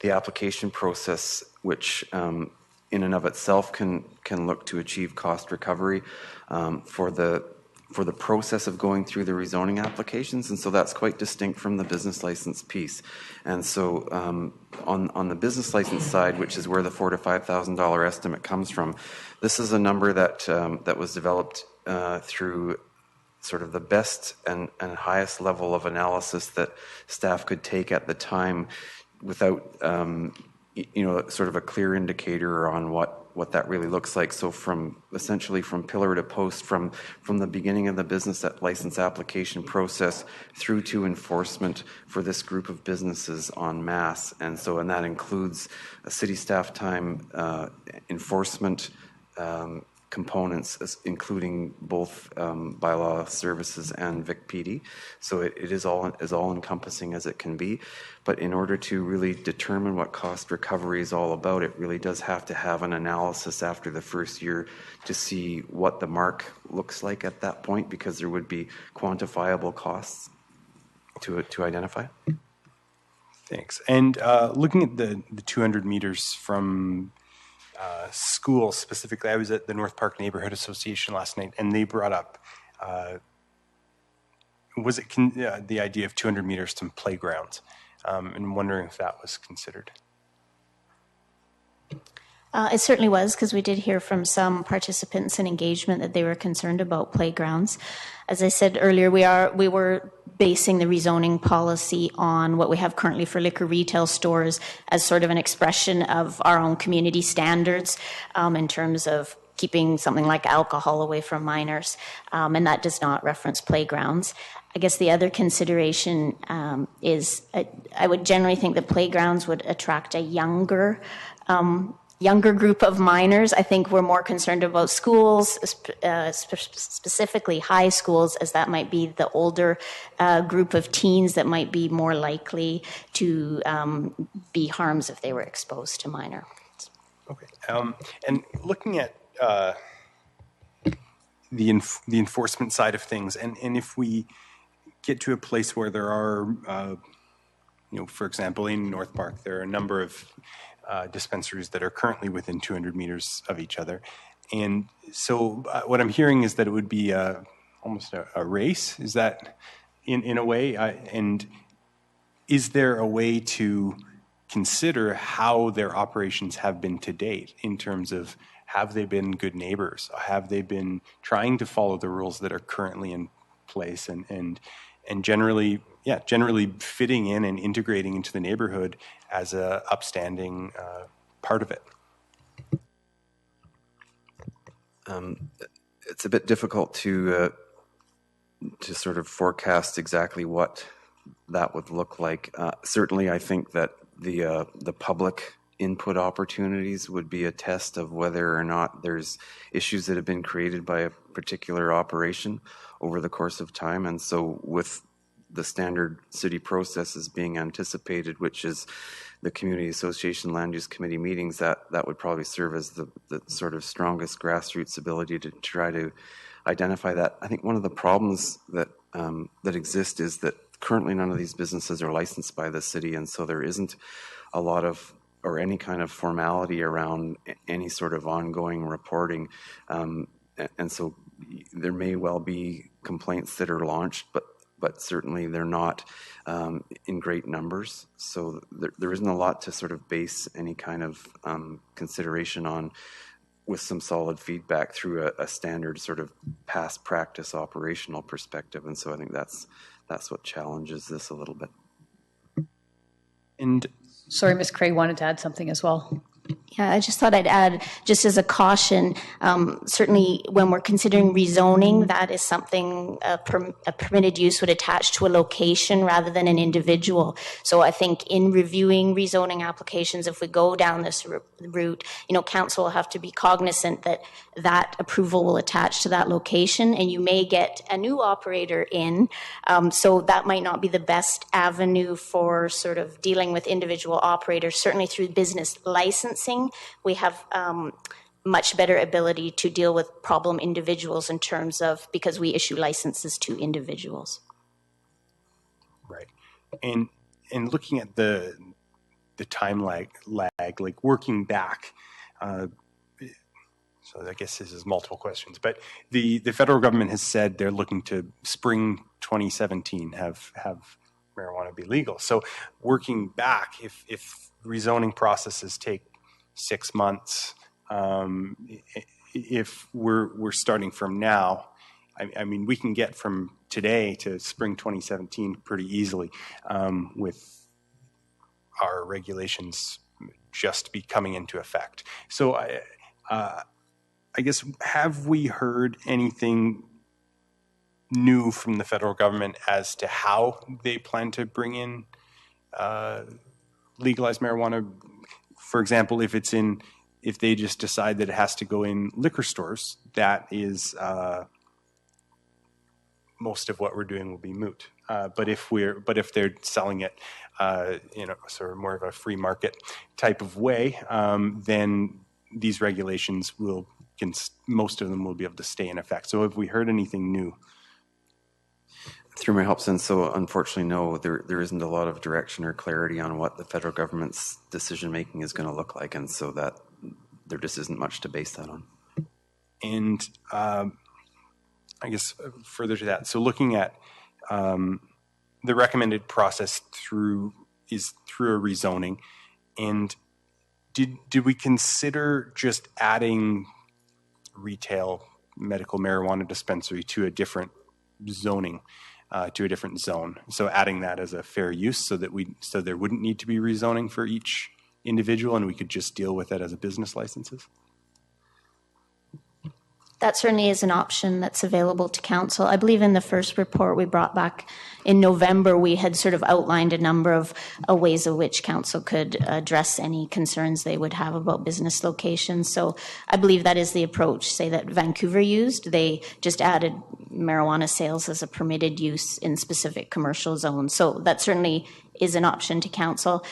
application process, which in and of itself can look to achieve cost recovery. For the for the process of going through the rezoning applications, and so that's quite distinct from the business license piece. And so on the business license side, which is where the $4,000 to $5,000 estimate comes from, this is a number that that was developed through sort of the best and highest level of analysis that staff could take at the time without, sort of a clear indicator on what that really looks like. So essentially from pillar to post, from the beginning of the business license application process through to enforcement for this group of businesses en masse. And that includes a city staff time, enforcement, components, including both bylaw services and VIC-PD. So it is all encompassing as it can be. But in order to really determine what cost recovery is all about, it really does have to have an analysis after the first year to see what the mark looks like at that point, because there would be quantifiable costs to identify. Thanks. And looking at the 200 meters from schools specifically, I was at the North Park Neighborhood Association last night, and they brought up, the idea of 200 meters to playgrounds, and wondering if that was considered. It certainly was, because we did hear from some participants in engagement that they were concerned about playgrounds. As I said earlier, we were basing the rezoning policy on what we have currently for liquor retail stores as sort of an expression of our own community standards in terms of keeping something like alcohol away from minors, and that does not reference playgrounds. I guess the other consideration is I would generally think that playgrounds would attract a younger group of minors. I think we're more concerned about schools, specifically high schools, as that might be the older group of teens that might be more likely to be harms if they were exposed to minor. Okay. And looking at the enforcement side of things, and if we get to a place where there are, for example, in North Park, there are a number of dispensaries that are currently within 200 meters of each other. And so what I'm hearing is that it would be almost a race. Is that in a way? And is there a way to consider how their operations have been to date in terms of, have they been good neighbors? Have they been trying to follow the rules that are currently in place and generally fitting in and integrating into the neighborhood as a upstanding part of it? It's a bit difficult to sort of forecast exactly what that would look like. Certainly, I think that the public input opportunities would be a test of whether or not there's issues that have been created by a particular operation over the course of time. And so with the standard city processes being anticipated, which is the Community Association Land Use Committee meetings, that would probably serve as the sort of strongest grassroots ability to try to identify that. I think one of the problems that exist is that currently none of these businesses are licensed by the city, and so there isn't a lot of or any kind of formality around any sort of ongoing reporting. And so there may well be complaints that are launched, but certainly they're not in great numbers. So there isn't a lot to sort of base any kind of consideration on with some solid feedback through a standard sort of past practice operational perspective. And so I think that's what challenges this a little bit. And sorry, Ms. Craig wanted to add something as well. Yeah, I just thought I'd add, just as a caution, certainly when we're considering rezoning, that is something a permitted use would attach to a location rather than an individual. So I think in reviewing rezoning applications, if we go down this route, council will have to be cognizant that that approval will attach to that location, and you may get a new operator in. So that might not be the best avenue for sort of dealing with individual operators. Certainly through business licensing, we have much better ability to deal with problem individuals in terms of, because we issue licenses to individuals. Right. And looking at the time lag, like working back, So I guess this is multiple questions, but the federal government has said they're looking to spring 2017 have marijuana be legal. So working back, if rezoning processes take 6 months, if we're starting from now, I mean, we can get from today to spring 2017 pretty easily with our regulations just be coming into effect. So I guess, have we heard anything new from the federal government as to how they plan to bring in legalized marijuana? For example, if they just decide that it has to go in liquor stores, that is most of what we're doing will be moot. But if they're selling it, sort of more of a free market type of way, then these regulations most of them will be able to stay in effect. So have we heard anything new? Through my help sense, so unfortunately, no, there isn't a lot of direction or clarity on what the federal government's decision making is going to look like, and so that there just isn't much to base that on. And I guess further to that, so looking at the recommended process through a rezoning, and did we consider just adding retail medical marijuana dispensary to a different zoning, to a different zone? So adding that as a fair use, so there wouldn't need to be rezoning for each individual, and we could just deal with it as a business licenses. That certainly is an option that's available to council. I believe in the first report we brought back in November, we had sort of outlined a number of ways in which council could address any concerns they would have about business locations. So I believe that is the approach, say, that Vancouver used. They just added marijuana sales as a permitted use in specific commercial zones. So that certainly is an option to council.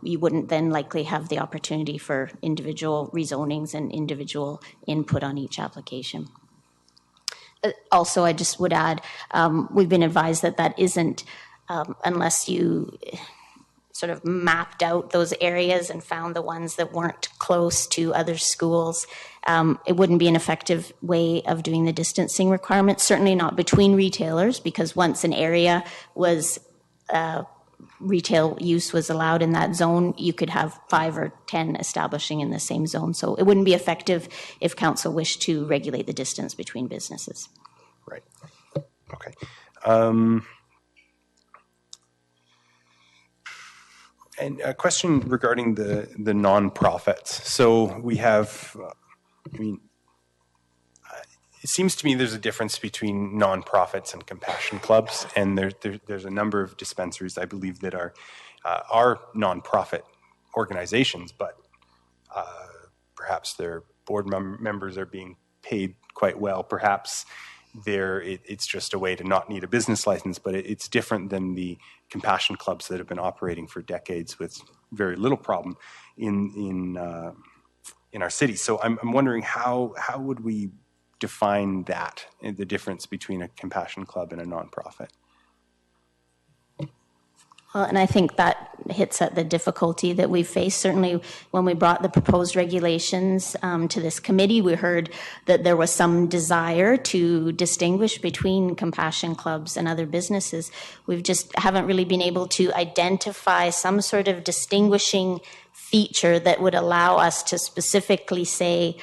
You wouldn't then likely have the opportunity for individual rezonings and individual input on each application. Also, I just would add, we've been advised that isn't, unless you sort of mapped out those areas and found the ones that weren't close to other schools, it wouldn't be an effective way of doing the distancing requirements, certainly not between retailers, because once an area was retail use was allowed in that zone, you could have 5 or 10 establishing in the same zone. So it wouldn't be effective if council wished to regulate the distance between businesses. Right. Okay. And a question regarding the nonprofits. So we have, it seems to me there's a difference between nonprofits and compassion clubs, and there's a number of dispensaries, I believe, that are nonprofit organizations, but perhaps their board members are being paid quite well. Perhaps it's just a way to not need a business license, but it's different than the compassion clubs that have been operating for decades with very little problem in our city. So I'm wondering how would we define that, the difference between a compassion club and a nonprofit? Well, and I think that hits at the difficulty that we face. Certainly, when we brought the proposed regulations to this committee, we heard that there was some desire to distinguish between compassion clubs and other businesses. We just haven't really been able to identify some sort of distinguishing feature that would allow us to specifically say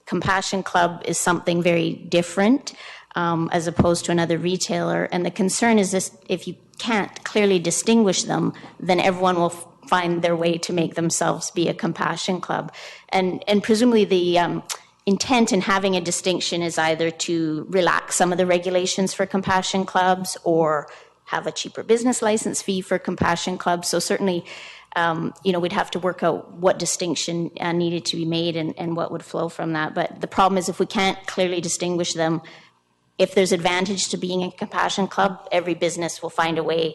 compassion club is something very different as opposed to another retailer. And the concern is this: if you can't clearly distinguish them, then everyone will find their way to make themselves be a compassion club. And presumably the intent in having a distinction is either to relax some of the regulations for compassion clubs or have a cheaper business license fee for compassion clubs. So certainly, we'd have to work out what distinction needed to be made and what would flow from that. But the problem is, if we can't clearly distinguish them, if there's advantage to being a compassion club, every business will find a way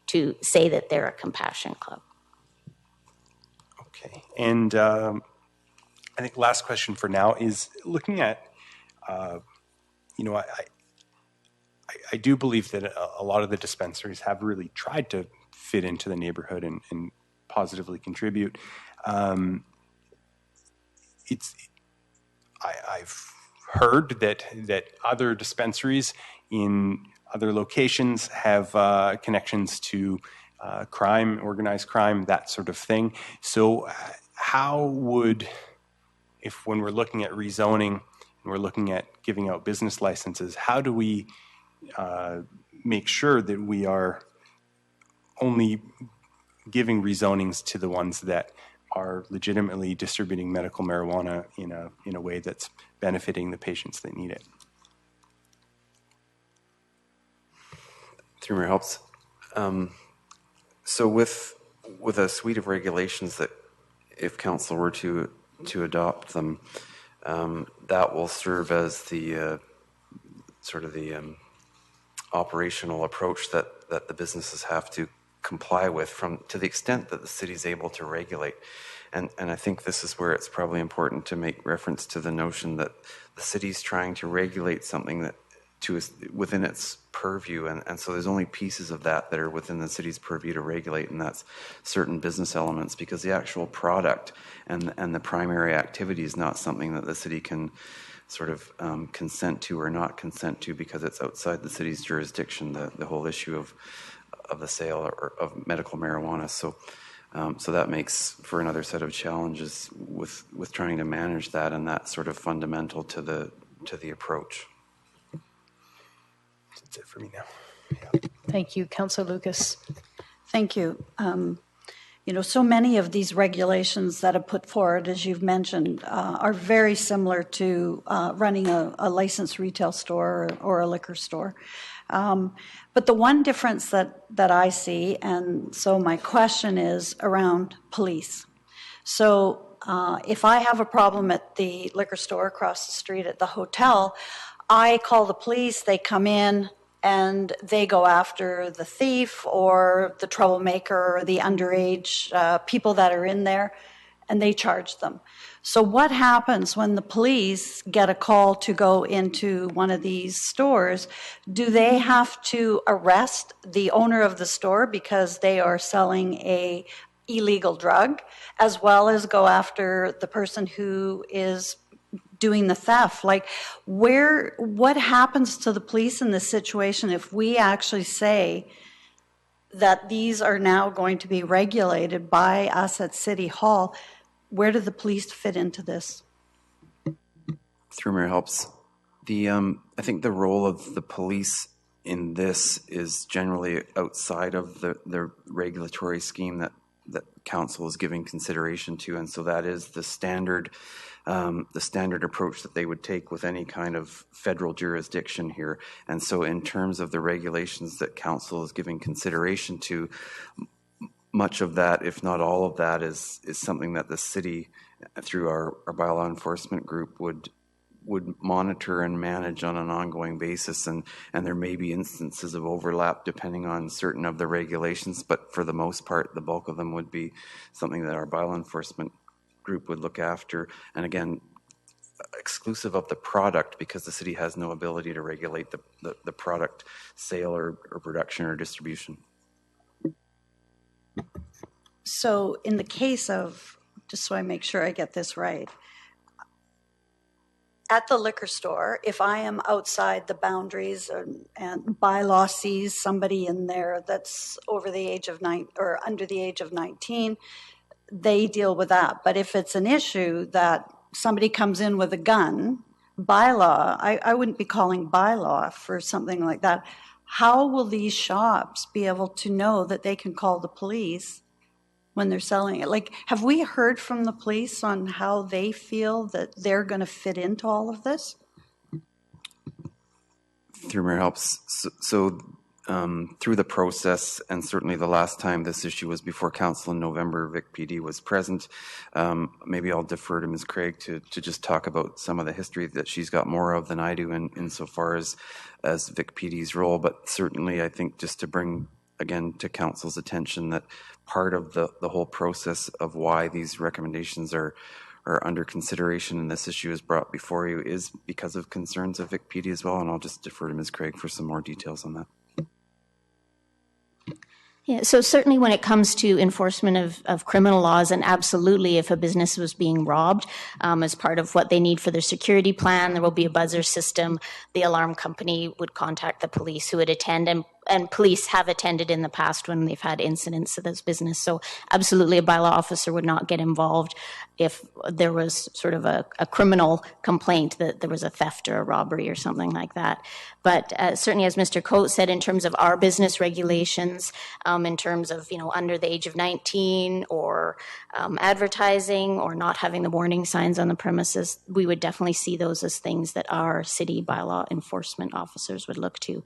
to say that they're a compassion club. Okay. And I think last question for now is looking at, I do believe that a lot of the dispensaries have really tried to fit into the neighborhood and positively contribute. I've heard that other dispensaries in other locations have connections to crime, organized crime, that sort of thing. So how would, if when we're looking at rezoning and we're looking at giving out business licenses, how do we make sure that we are only giving rezonings to the ones that are legitimately distributing medical marijuana in a way that's benefiting the patients that need it? Through your helps. So with a suite of regulations that, if council were to adopt them, that will serve as the sort of the operational approach that the businesses have to comply with, from to the extent that the city is able to regulate. And I think this is where it's probably important to make reference to the notion that the city's trying to regulate something that within its purview, and so there's only pieces of that are within the city's purview to regulate, and that's certain business elements, because the actual product and the primary activity is not something that the city can sort of consent to or not consent to, because it's outside the city's jurisdiction, the whole issue of the sale of medical marijuana. So that makes for another set of challenges with trying to manage that, and that's sort of fundamental to the approach. That's it for me now. Thank you. Councillor Lucas. Thank you. So many of these regulations that are put forward, as you've mentioned, are very similar to running a licensed retail store or a liquor store. But the one difference that I see, and so my question is around police. So if I have a problem at the liquor store across the street at the hotel, I call the police, they come in, and they go after the thief or the troublemaker or the underage people that are in there, and they charge them. So what happens when the police get a call to go into one of these stores? Do they have to arrest the owner of the store because they are selling a illegal drug, as well as go after the person who is doing the theft? Like, what happens to the police in this situation if we actually say that these are now going to be regulated by us at City Hall? Where do the police fit into this? Through Mayor helps. I think the role of the police in this is generally outside of the regulatory scheme that council is giving consideration to, and so that is the standard approach that they would take with any kind of federal jurisdiction here. And so in terms of the regulations that council is giving consideration to, much of that, if not all of that, is something that the city, through our bylaw enforcement group, would monitor and manage on an ongoing basis. And there may be instances of overlap depending on certain of the regulations, but for the most part, the bulk of them would be something that our bylaw enforcement group would look after. And again, exclusive of the product, because the city has no ability to regulate the product sale or production or distribution. So in the case of, just so I make sure I get this right, at the liquor store, if I am outside the boundaries and bylaw sees somebody in there that's over the age of under the age of 19, they deal with that. But if it's an issue that somebody comes in with a gun, bylaw, I wouldn't be calling bylaw for something like that. How will these shops be able to know that they can call the police when they're selling it? Like, have we heard from the police on how they feel that they're going to fit into all of this? Through Mayor helps. So through the process, and certainly the last time this issue was before council in November, Vic PD was present. Maybe I'll defer to Ms. Craig to just talk about some of the history that she's got more of than I do insofar as Vic PD's role. But certainly I think just to bring again to council's attention that part of the whole process of why these recommendations are under consideration and this issue is brought before you is because of concerns of Vic PD as well. And I'll just defer to Ms. Craig for some more details on that. Yeah, so certainly when it comes to enforcement of criminal laws, and absolutely if a business was being robbed, as part of what they need for their security plan, there will be a buzzer system. The alarm company would contact the police who would attend, and police have attended in the past when they've had incidents of this business. So absolutely a bylaw officer would not get involved if there was sort of a criminal complaint that there was a theft or a robbery or something like that. But certainly, as Mr. Coates said, in terms of our business regulations, in terms of, under the age of 19 or advertising or not having the warning signs on the premises, we would definitely see those as things that our city bylaw enforcement officers would look to.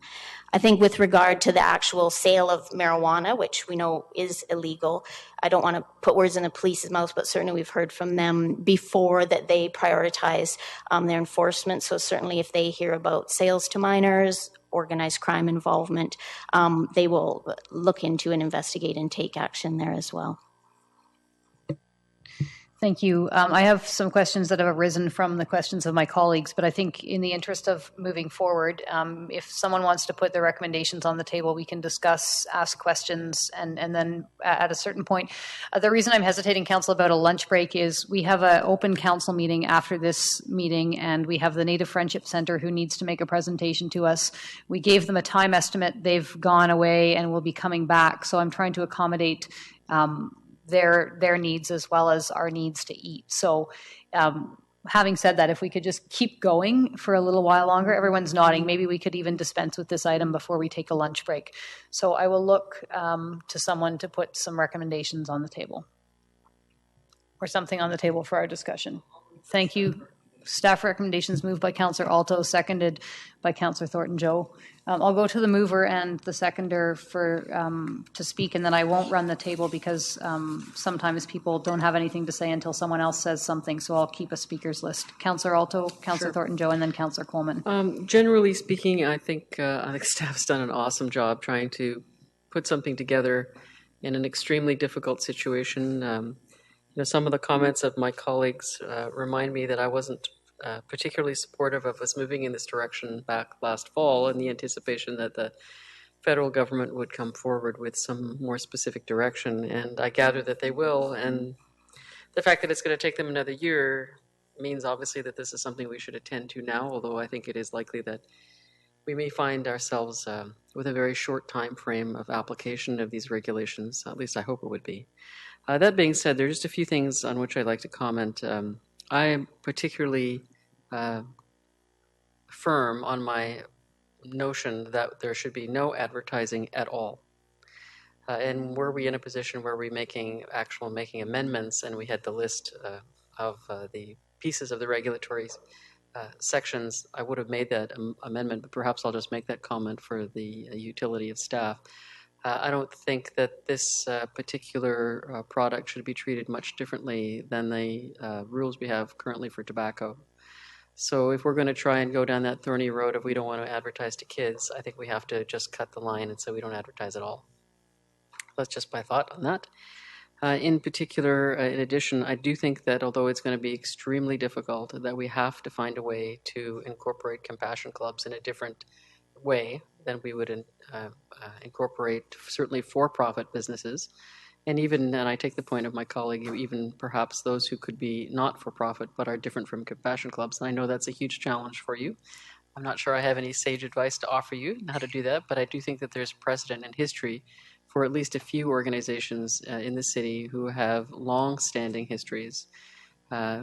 I think with regard to the actual sale of marijuana, which we know is illegal, I don't want to put words in the police's mouth, but certainly we've heard from them before that they prioritize their enforcement. So certainly if they hear about sales to minors, organized crime involvement, they will look into and investigate and take action there as well. Thank you. I have some questions that have arisen from the questions of my colleagues, but I think in the interest of moving forward, if someone wants to put their recommendations on the table, we can discuss, ask questions, and then at a certain point. The reason I'm hesitating, Council, about a lunch break is we have an open council meeting after this meeting, and we have the Native Friendship Centre who needs to make a presentation to us. We gave them a time estimate. They've gone away and will be coming back, so I'm trying to accommodate their needs as well as our needs to eat. So having said that, if we could just keep going for a little while longer, everyone's nodding, maybe we could even dispense with this item before we take a lunch break. So I will look to someone to put some recommendations on the table or something on the table for our discussion. Thank you. Staff recommendations moved by Councillor Alto, seconded by Councillor Thornton-Joe. I'll go to the mover and the seconder to speak, and then I won't run the table because sometimes people don't have anything to say until someone else says something, so I'll keep a speaker's list. Councillor Alto, Councillor Thornton-Joe, and then Councillor Coleman. Generally speaking, I think staff's done an awesome job trying to put something together in an extremely difficult situation. Some of the comments of my colleagues remind me that I wasn't particularly supportive of us moving in this direction back last fall in the anticipation that the federal government would come forward with some more specific direction, and I gather that they will. And the fact that it's going to take them another year means obviously that this is something we should attend to now, although I think it is likely that we may find ourselves with a very short time frame of application of these regulations. At least I hope it would be. That being said, there are just a few things on which I'd like to comment. I am particularly firm on my notion that there should be no advertising at all. And were we in a position where we're making amendments and we had the list of the pieces of the regulatory sections, I would have made that amendment, but perhaps I'll just make that comment for the utility of staff. I don't think that this particular product should be treated much differently than the rules we have currently for tobacco. So if we're going to try and go down that thorny road, if we don't want to advertise to kids, I think we have to just cut the line and say we don't advertise at all. That's just my thought on that. In particular, in addition, I do think that although it's going to be extremely difficult, that we have to find a way to incorporate compassion clubs in a different way than we would incorporate certainly for-profit businesses. And I take the point of my colleague, even perhaps those who could be not for profit but are different from compassion clubs. And I know that's a huge challenge for you. I'm not sure I have any sage advice to offer you on how to do that, but I do think that there's precedent in history for at least a few organizations in the city who have long-standing histories,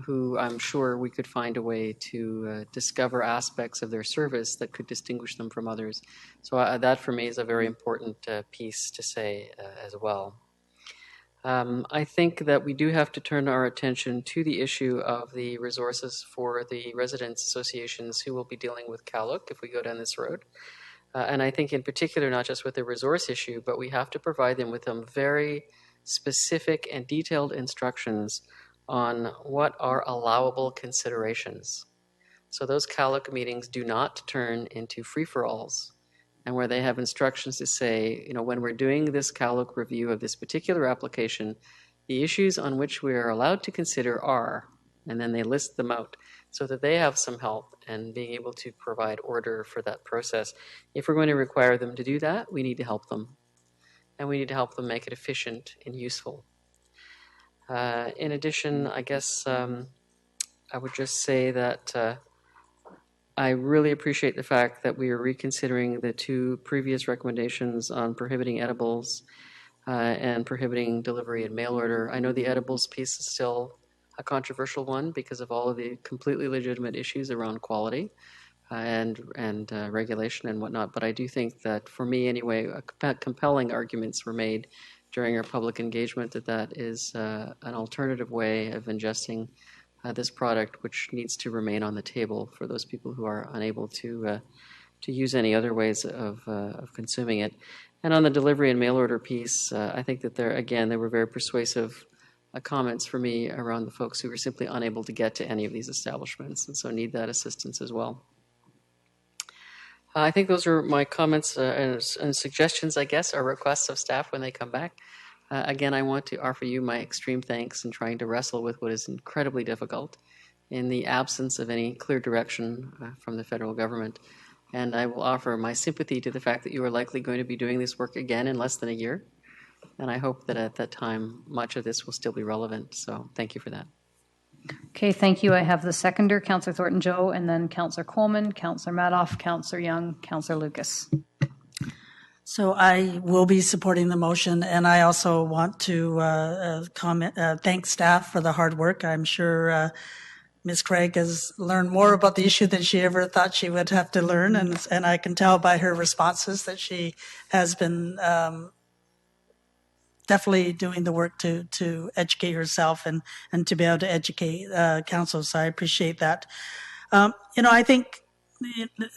who I'm sure we could find a way to discover aspects of their service that could distinguish them from others. So that for me is a very important piece to say as well. I think that we do have to turn our attention to the issue of the resources for the residents associations who will be dealing with CALUC if we go down this road. And I think in particular, not just with the resource issue, but we have to provide them with some very specific and detailed instructions on what are allowable considerations. So those CALUC meetings do not turn into free-for-alls, and where they have instructions to say, when we're doing this CALUC review of this particular application, the issues on which we are allowed to consider are, and then they list them out so that they have some help in being able to provide order for that process. If we're going to require them to do that, we need to help them. and we need to help them make it efficient and useful. In addition, I guess I would just say that I really appreciate the fact that we are reconsidering the two previous recommendations on prohibiting edibles and prohibiting delivery and mail order. I know the edibles piece is still a controversial one because of all of the completely legitimate issues around quality and regulation and whatnot. But I do think that, for me anyway, compelling arguments were made during our public engagement that is an alternative way of ingesting this product, which needs to remain on the table for those people who are unable to use any other ways of consuming it. And on the delivery and mail order piece, I think that there were very persuasive comments for me around the folks who were simply unable to get to any of these establishments, and so need that assistance as well. I think those are my comments and suggestions, I guess, or requests of staff when they come back. Again, I want to offer you my extreme thanks in trying to wrestle with what is incredibly difficult in the absence of any clear direction from the federal government. And I will offer my sympathy to the fact that you are likely going to be doing this work again in less than a year. And I hope that at that time, much of this will still be relevant. So thank you for that. Okay, thank you. I have the seconder, Councillor Thornton-Joe, and then Councillor Coleman, Councillor Madoff, Councillor Young, Councillor Lucas. So I will be supporting the motion, and I also want to thank staff for the hard work. I'm sure Ms. Craig has learned more about the issue than she ever thought she would have to learn, and I can tell by her responses that she has been definitely doing the work to educate herself and to be able to educate council. So I appreciate that. I think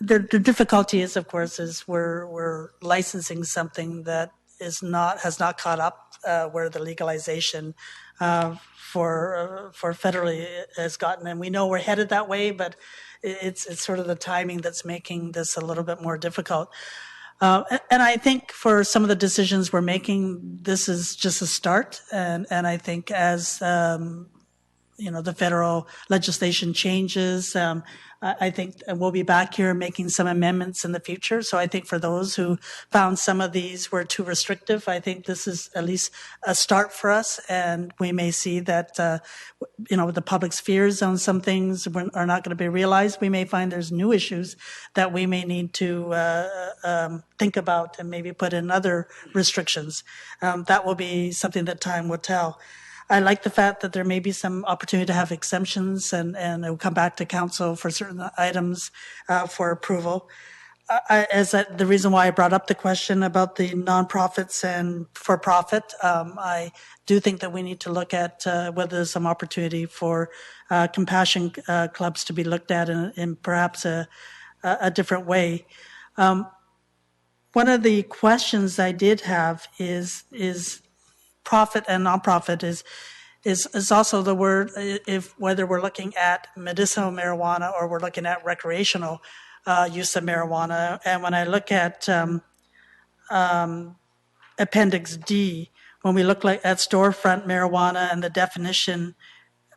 the difficulty is, of course, is we're licensing something that has not caught up where the legalization for federally has gotten, and we know we're headed that way, but it's sort of the timing that's making this a little bit more difficult. And I think for some of the decisions we're making, this is just a start, and I think as the federal legislation changes, I think we'll be back here making some amendments in the future. So I think for those who found some of these were too restrictive, I think this is at least a start for us. And we may see that, the public's fears on some things are not going to be realized. We may find there's new issues that we may need to think about and maybe put in other restrictions. That will be something that time will tell. I like the fact that there may be some opportunity to have exemptions and it will come back to council for certain items for approval. The reason why I brought up the question about the nonprofits and for-profit, I do think that we need to look at whether there's some opportunity for compassion clubs to be looked at in perhaps a different way. One of the questions I did have is profit and nonprofit is also the word, whether we're looking at medicinal marijuana or we're looking at recreational use of marijuana. And when I look at Appendix D, when we look at storefront marijuana and the definition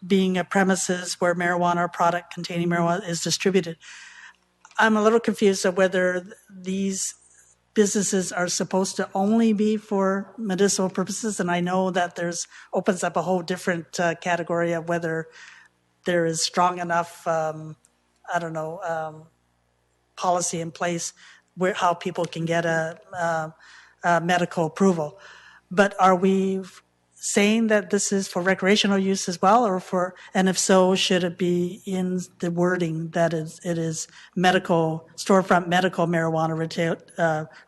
being a premises where marijuana or product containing marijuana is distributed, I'm a little confused of whether these businesses are supposed to only be for medicinal purposes, and I know that opens up a whole different category of whether there is strong enough, policy in place how people can get a medical approval. But are we saying that this is for recreational use as well, and if so, should it be in the wording that it is storefront medical marijuana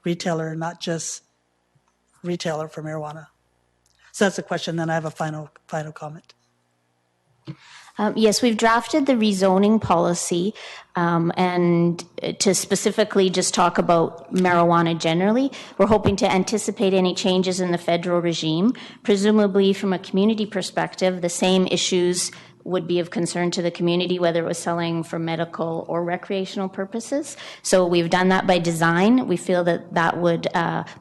retailer, not just retailer for marijuana? So that's a question. Then I have a final comment. Yes, we've drafted the rezoning policy, and to specifically just talk about marijuana generally, we're hoping to anticipate any changes in the federal regime. Presumably, from a community perspective, the same issues would be of concern to the community, whether it was selling for medical or recreational purposes. So we've done that by design. We feel that would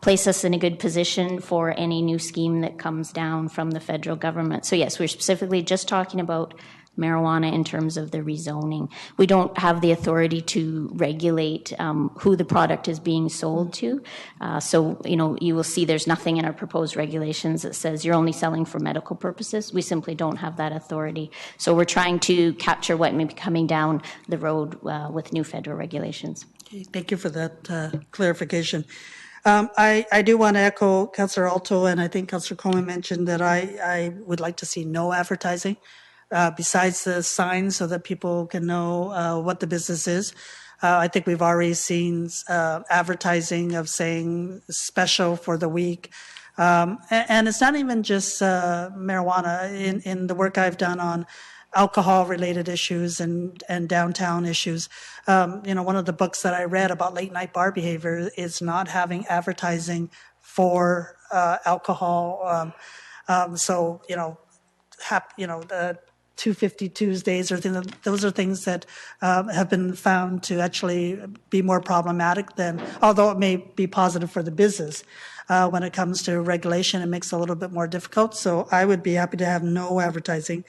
place us in a good position for any new scheme that comes down from the federal government. So yes, we're specifically just talking about marijuana in terms of the rezoning. We don't have the authority to regulate who the product is being sold to. So, you will see there's nothing in our proposed regulations that says you're only selling for medical purposes. We simply don't have that authority. So we're trying to capture what may be coming down the road with new federal regulations. Okay, thank you for that clarification. I do want to echo Councillor Alto, and I think Councillor Coleman mentioned that I would like to see no advertising besides the signs so that people can know what the business is. I think we've already seen advertising of saying special for the week. And it's not even just marijuana. In the work I've done on alcohol-related issues and downtown issues, one of the books that I read about late-night bar behavior is not having advertising for alcohol. So, the 250 Tuesdays or things, those are things that have been found to actually be more problematic than, although it may be positive for the business. When it comes to regulation, it makes it a little bit more difficult. So I would be happy to have no advertising.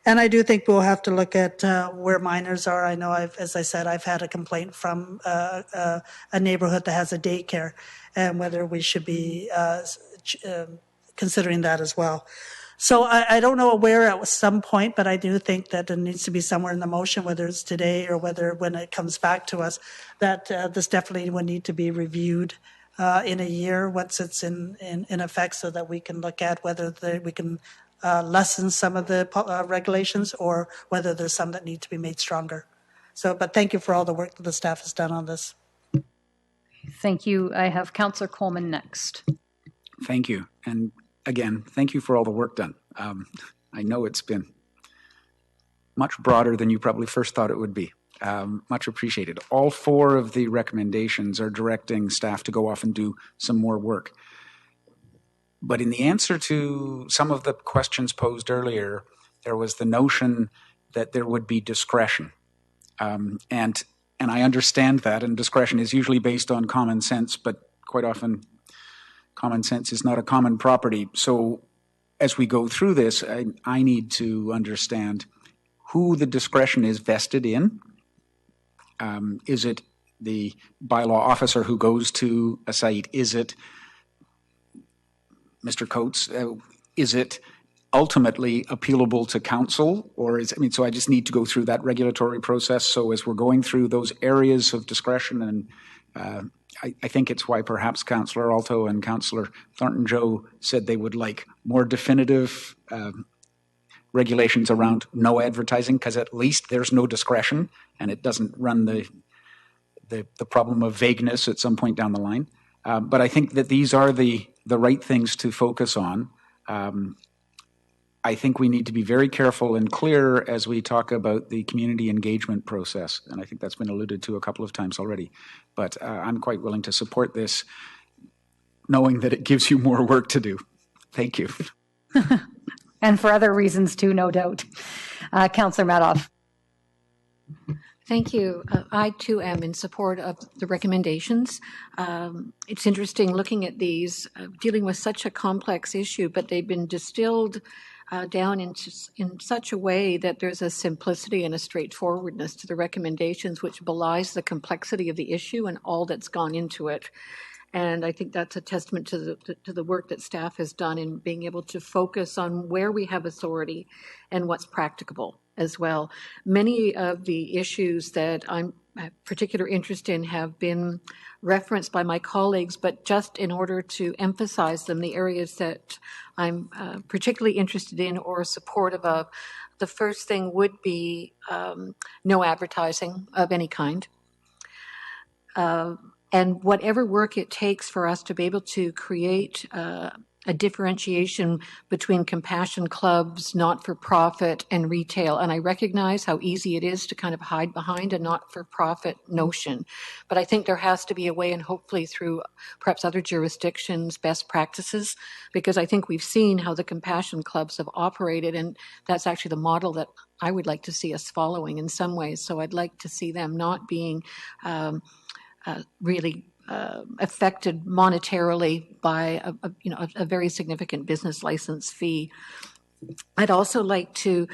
And I do think we'll have to look at where minors are. I know, as I said, I've had a complaint from a neighborhood that has a daycare, and whether we should be considering that as well. So I don't know where at some point, but I do think that it needs to be somewhere in the motion, whether it's today or whether when it comes back to us, that this definitely would need to be reviewed in a year once it's in effect, so that we can look at whether we can lessen some of the regulations or whether there's some that need to be made stronger. So, but thank you for all the work that the staff has done on this. Thank you. I have Councillor Coleman next. Thank you. And again, thank you for all the work done. I know it's been much broader than you probably first thought it would be. Much appreciated. All 4 of the recommendations are directing staff to go off and do some more work. But in the answer to some of the questions posed earlier, there was the notion that there would be discretion. And I understand that, and discretion is usually based on common sense, but quite often common sense is not a common property. So as we go through this, I need to understand who the discretion is vested in. Is it the bylaw officer who goes to a site? Is it Mr. Coates? Is it ultimately appealable to council, or so I just need to go through that regulatory process. So as we're going through those areas of discretion, and I think it's why perhaps Councillor Alto and Councillor Thornton-Joe said they would like more definitive regulations around no advertising, because at least there's no discretion and it doesn't run the problem of vagueness at some point down the line. But I think that these are the right things to focus on. I think we need to be very careful and clear as we talk about the community engagement process, and I think that's been alluded to a couple of times already. But I'm quite willing to support this, knowing that it gives you more work to do. Thank you. And for other reasons too, no doubt. Councillor Madoff. Thank you. I too am in support of the recommendations. It's interesting looking at these, dealing with such a complex issue, but they've been distilled down in such a way that there's a simplicity and a straightforwardness to the recommendations, which belies the complexity of the issue and all that's gone into it. And I think that's a testament to the work that staff has done in being able to focus on where we have authority and what's practicable as well. Many of the issues that I'm particular interest in have been referenced by my colleagues, but just in order to emphasize them, the areas that I'm particularly interested in or supportive of, the first thing would be no advertising of any kind. And whatever work it takes for us to be able to create a differentiation between compassion clubs, not-for-profit, and retail. And I recognize how easy it is to kind of hide behind a not-for-profit notion. But I think there has to be a way, and hopefully through perhaps other jurisdictions, best practices, because I think we've seen how the compassion clubs have operated, and that's actually the model that I would like to see us following in some ways. So I'd like to see them not being really affected monetarily by a very significant business license fee. I'd also like to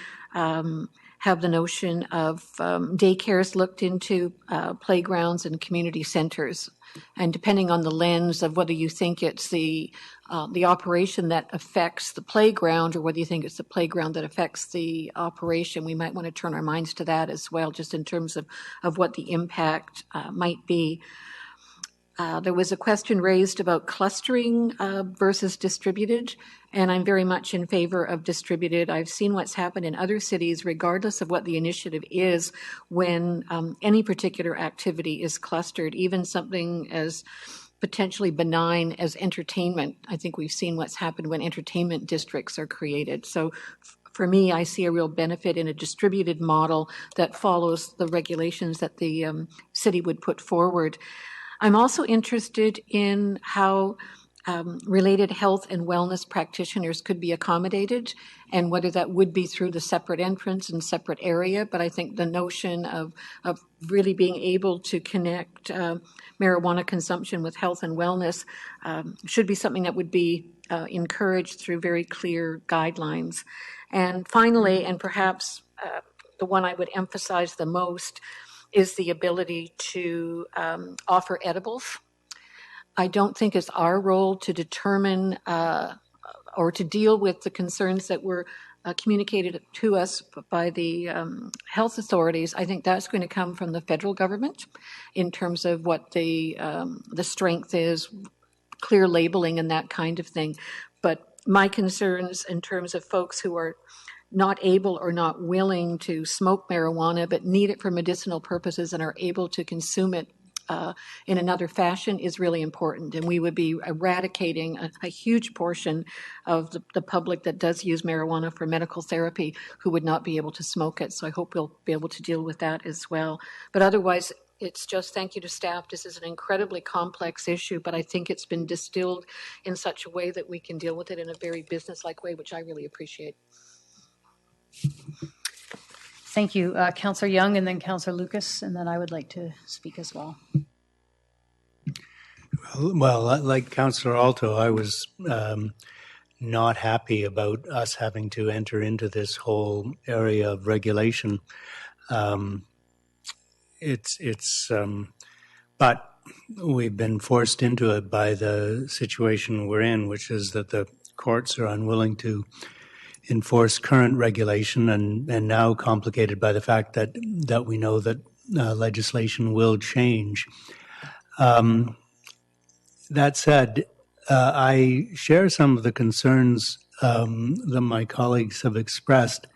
have the notion of daycares looked into, playgrounds and community centers. And depending on the lens of whether you think it's the operation that affects the playground or whether you think it's the playground that affects the operation, we might want to turn our minds to that as well, just in terms of what the impact might be. There was a question raised about clustering versus distributed, and I'm very much in favor of distributed. I've seen what's happened in other cities, regardless of what the initiative is, when any particular activity is clustered, even something as potentially benign as entertainment. I think we've seen what's happened when entertainment districts are created. So for me, I see a real benefit in a distributed model that follows the regulations that the city would put forward. I'm also interested in how related health and wellness practitioners could be accommodated, and whether that would be through the separate entrance and separate area. But I think the notion of really being able to connect marijuana consumption with health and wellness should be something that would be encouraged through very clear guidelines. And finally, and perhaps the one I would emphasize the most, is the ability to offer edibles. I don't think it's our role to determine or to deal with the concerns that were communicated to us by the health authorities. I think that's going to come from the federal government in terms of what the strength is, clear labeling and that kind of thing. But my concerns in terms of folks who are not able or not willing to smoke marijuana but need it for medicinal purposes and are able to consume it in another fashion is really important. And we would be eradicating a huge portion of the public that does use marijuana for medical therapy who would not be able to smoke it. So I hope we'll be able to deal with that as well. But otherwise, it's just thank you to staff. This is an incredibly complex issue, but I think it's been distilled in such a way that we can deal with it in a very business-like way, which I really appreciate. Thank you, Councillor Young, and then Councillor Lucas, and then I would like to speak as well. Well, like Councillor Alto, I was not happy about us having to enter into this whole area of regulation. But we've been forced into it by the situation we're in, which is that the courts are unwilling to enforce current regulation, and now complicated by the fact that we know that legislation will change. That said, I share some of the concerns that my colleagues have expressed,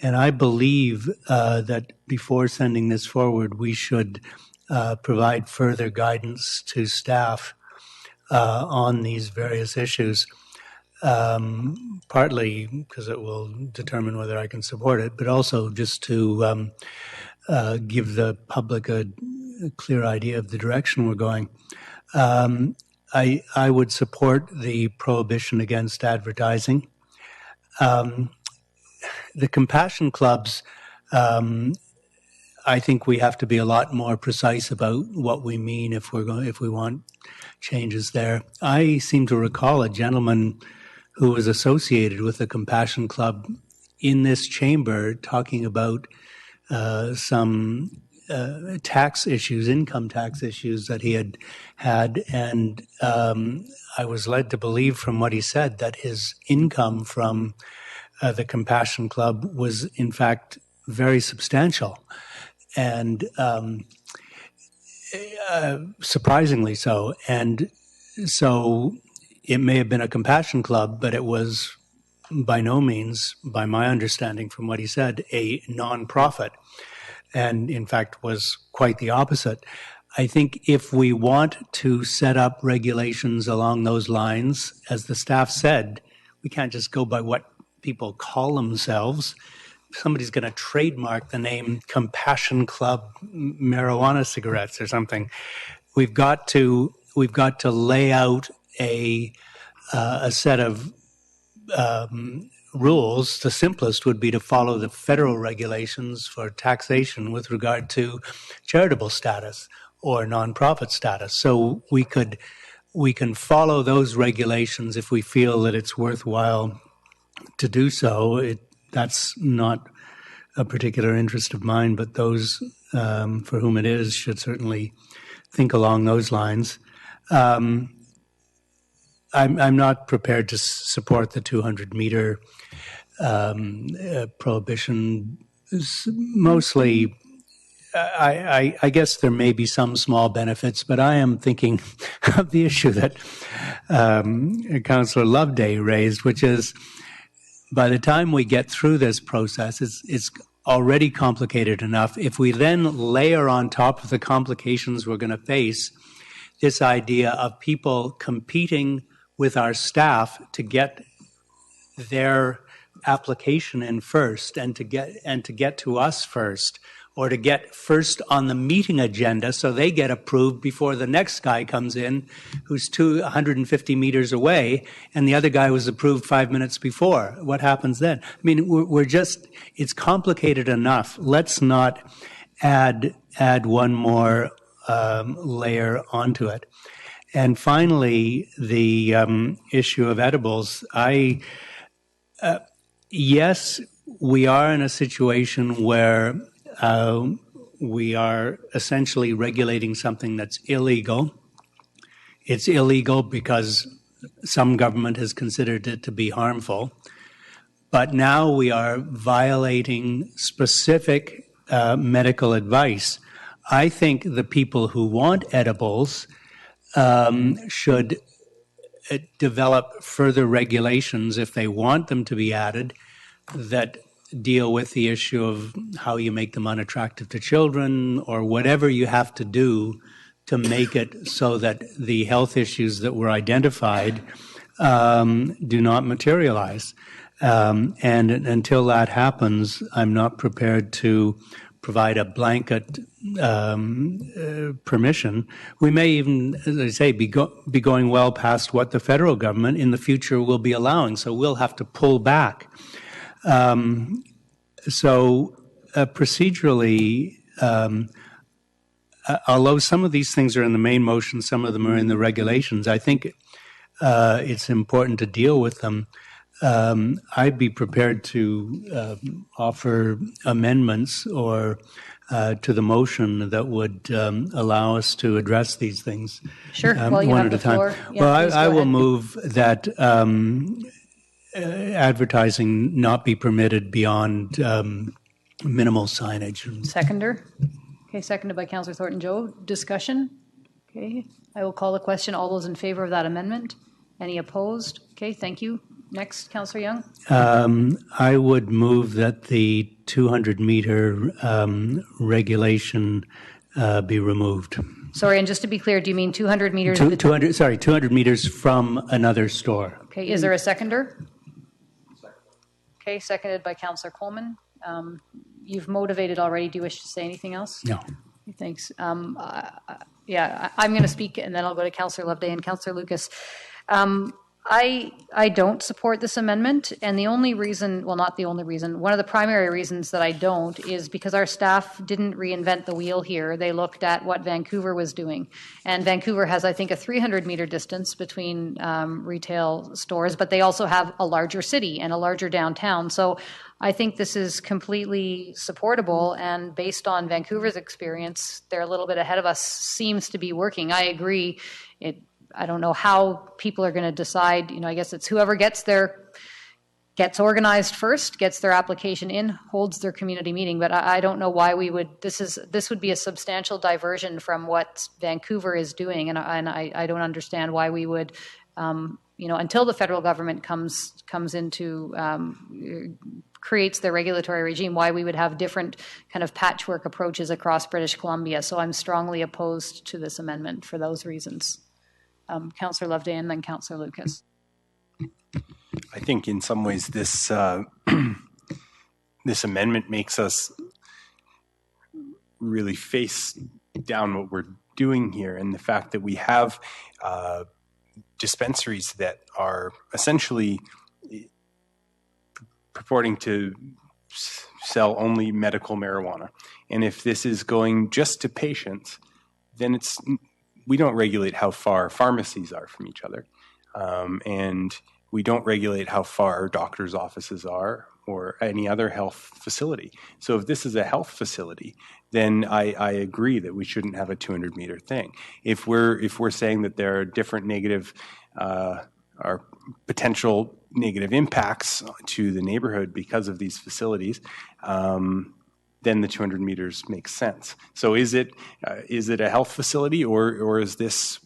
and I believe that before sending this forward, we should provide further guidance to staff on these various issues. Partly because it will determine whether I can support it, but also just to give the public a clear idea of the direction we're going. I would support the prohibition against advertising. The compassion clubs, I think we have to be a lot more precise about what we mean if we want changes there. I seem to recall a gentleman who was associated with the Compassion Club in this chamber talking about some tax issues, income tax issues that he had. And I was led to believe from what he said that his income from the Compassion Club was in fact very substantial. And surprisingly so. And so it may have been a compassion club, but it was by no means, by my understanding from what he said, a nonprofit, and in fact was quite the opposite. I think if we want to set up regulations along those lines, as the staff said, we can't just go by what people call themselves. Somebody's going to trademark the name Compassion Club marijuana cigarettes or something. We've got to lay out a set of rules. The simplest would be to follow the federal regulations for taxation with regard to charitable status or nonprofit status. So we can follow those regulations if we feel that it's worthwhile to do so. That's not a particular interest of mine, but those for whom it is should certainly think along those lines. I'm not prepared to support the 200-meter prohibition. Mostly, I guess there may be some small benefits, but I am thinking of the issue that Councillor Loveday raised, which is by the time we get through this process, it's already complicated enough. If we then layer on top of the complications we're going to face this idea of people competing with our staff to get their application in first and to get to us first, or to get first on the meeting agenda so they get approved before the next guy comes in who's 150 meters away and the other guy was approved 5 minutes before. What happens then? I mean, it's complicated enough. Let's not add one more layer onto it. And finally, the issue of edibles. Yes, we are in a situation where we are essentially regulating something that's illegal. It's illegal because some government has considered it to be harmful. But now we are violating specific medical advice. I think the people who want edibles should develop further regulations, if they want them to be added, that deal with the issue of how you make them unattractive to children, or whatever you have to do to make it so that the health issues that were identified do not materialize. And until that happens, I'm not prepared to provide a blanket permission. We may even, as I say, be going well past what the federal government in the future will be allowing. So we'll have to pull back. Procedurally, although some of these things are in the main motion, some of them are in the regulations, I think it's important to deal with them. I'd be prepared to offer amendments or to the motion that would allow us to address these things. Sure. Well, you one have at the a time. floor. Yeah, well, I will ahead. move that advertising not be permitted beyond minimal signage. Seconder. Okay, seconded by Councillor Thornton Joe. Discussion. Okay, I will call the question. All those in favor of that amendment? Any opposed? Okay, thank you. Next, Councillor Young. I would move that the 200-meter regulation be removed. Sorry, and just to be clear, do you mean 200 meters? 200 meters from another store. Okay, is there a seconder? Okay, seconded by Councillor Coleman. You've motivated already. Do you wish to say anything else? No. Thanks. Yeah, I'm going to speak, and then I'll go to Councillor Loveday and Councillor Lucas. I don't support this amendment, and the only reason, well, not the only reason, one of the primary reasons that I don't is because our staff didn't reinvent the wheel here. They looked at what Vancouver was doing, and Vancouver has, I think, a 300-meter distance between retail stores, but they also have a larger city and a larger downtown. So I think this is completely supportable, and based on Vancouver's experience, they're a little bit ahead of us, seems to be working. I agree. I don't know how people are going to decide. I guess it's whoever gets organized first, gets their application in, holds their community meeting. But I don't know why we would. This would be a substantial diversion from what Vancouver is doing, and I don't understand why we would. Until the federal government comes into creates their regulatory regime, why we would have different kind of patchwork approaches across British Columbia. So I'm strongly opposed to this amendment for those reasons. Councillor Loveday and then Councillor Lucas. I think in some ways this this amendment makes us really face down what we're doing here, and the fact that we have dispensaries that are essentially purporting to sell only medical marijuana. And if this is going just to patients, then we don't regulate how far pharmacies are from each other. And we don't regulate how far doctors' offices are or any other health facility. So if this is a health facility, then I agree that we shouldn't have a 200-meter thing. If we're saying that there are different negative or potential negative impacts to the neighborhood because of these facilities, then the 200 meters makes sense. So is it a health facility, or is this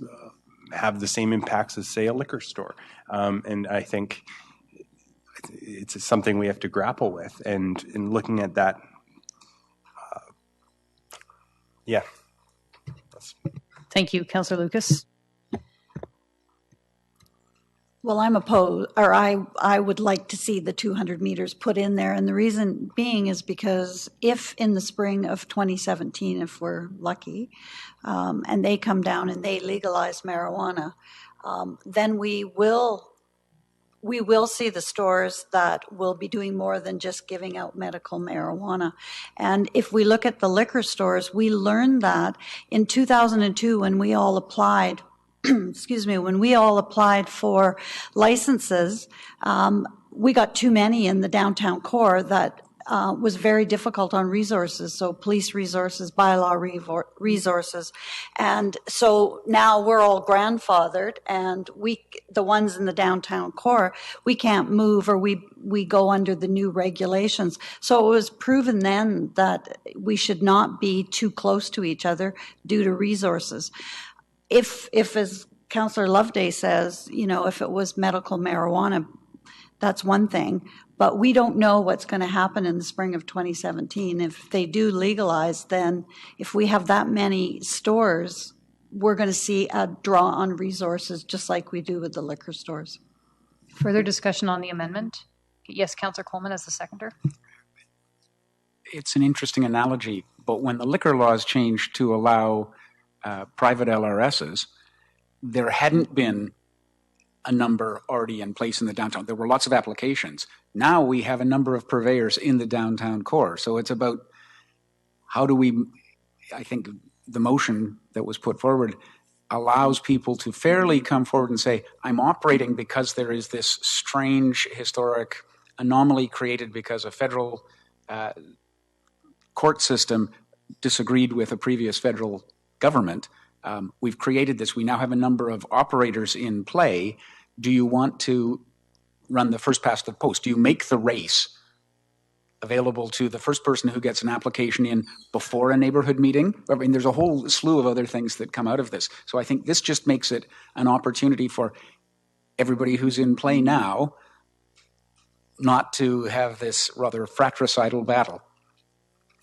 have the same impacts as, say, a liquor store? And I think it's something we have to grapple with. And in looking at that, yeah. Thank you. Councillor Lucas? Well, I'm opposed, or I would like to see the 200 meters put in there. And the reason being is because if in the spring of 2017, if we're lucky, and they come down and they legalize marijuana, then we will see the stores that will be doing more than just giving out medical marijuana. And if we look at the liquor stores, we learned that in 2002 when we all applied, excuse me, when we all applied for licenses, we got too many in the downtown core that was very difficult on resources. So police resources, bylaw resources. And so now we're all grandfathered, and the ones in the downtown core, we can't move, or we go under the new regulations. So it was proven then that we should not be too close to each other due to resources. If as Councillor Loveday says, if it was medical marijuana, that's one thing. But we don't know what's going to happen in the spring of 2017. If they do legalize, then if we have that many stores, we're going to see a draw on resources just like we do with the liquor stores. Further discussion on the amendment? Yes, Councillor Coleman as the seconder. It's an interesting analogy, but when the liquor laws changed to allow private LRSs, there hadn't been a number already in place in the downtown. There were lots of applications. Now we have a number of purveyors in the downtown core. So it's about how do we, I think the motion that was put forward allows people to fairly come forward and say, I'm operating because there is this strange historic anomaly created because a federal court system disagreed with a previous federal government. We've created this. We now have a number of operators in play. Do you want to run the first past the post? Do you make the race available to the first person who gets an application in before a neighborhood meeting? I mean, there's a whole slew of other things that come out of this. So I think this just makes it an opportunity for everybody who's in play now not to have this rather fratricidal battle.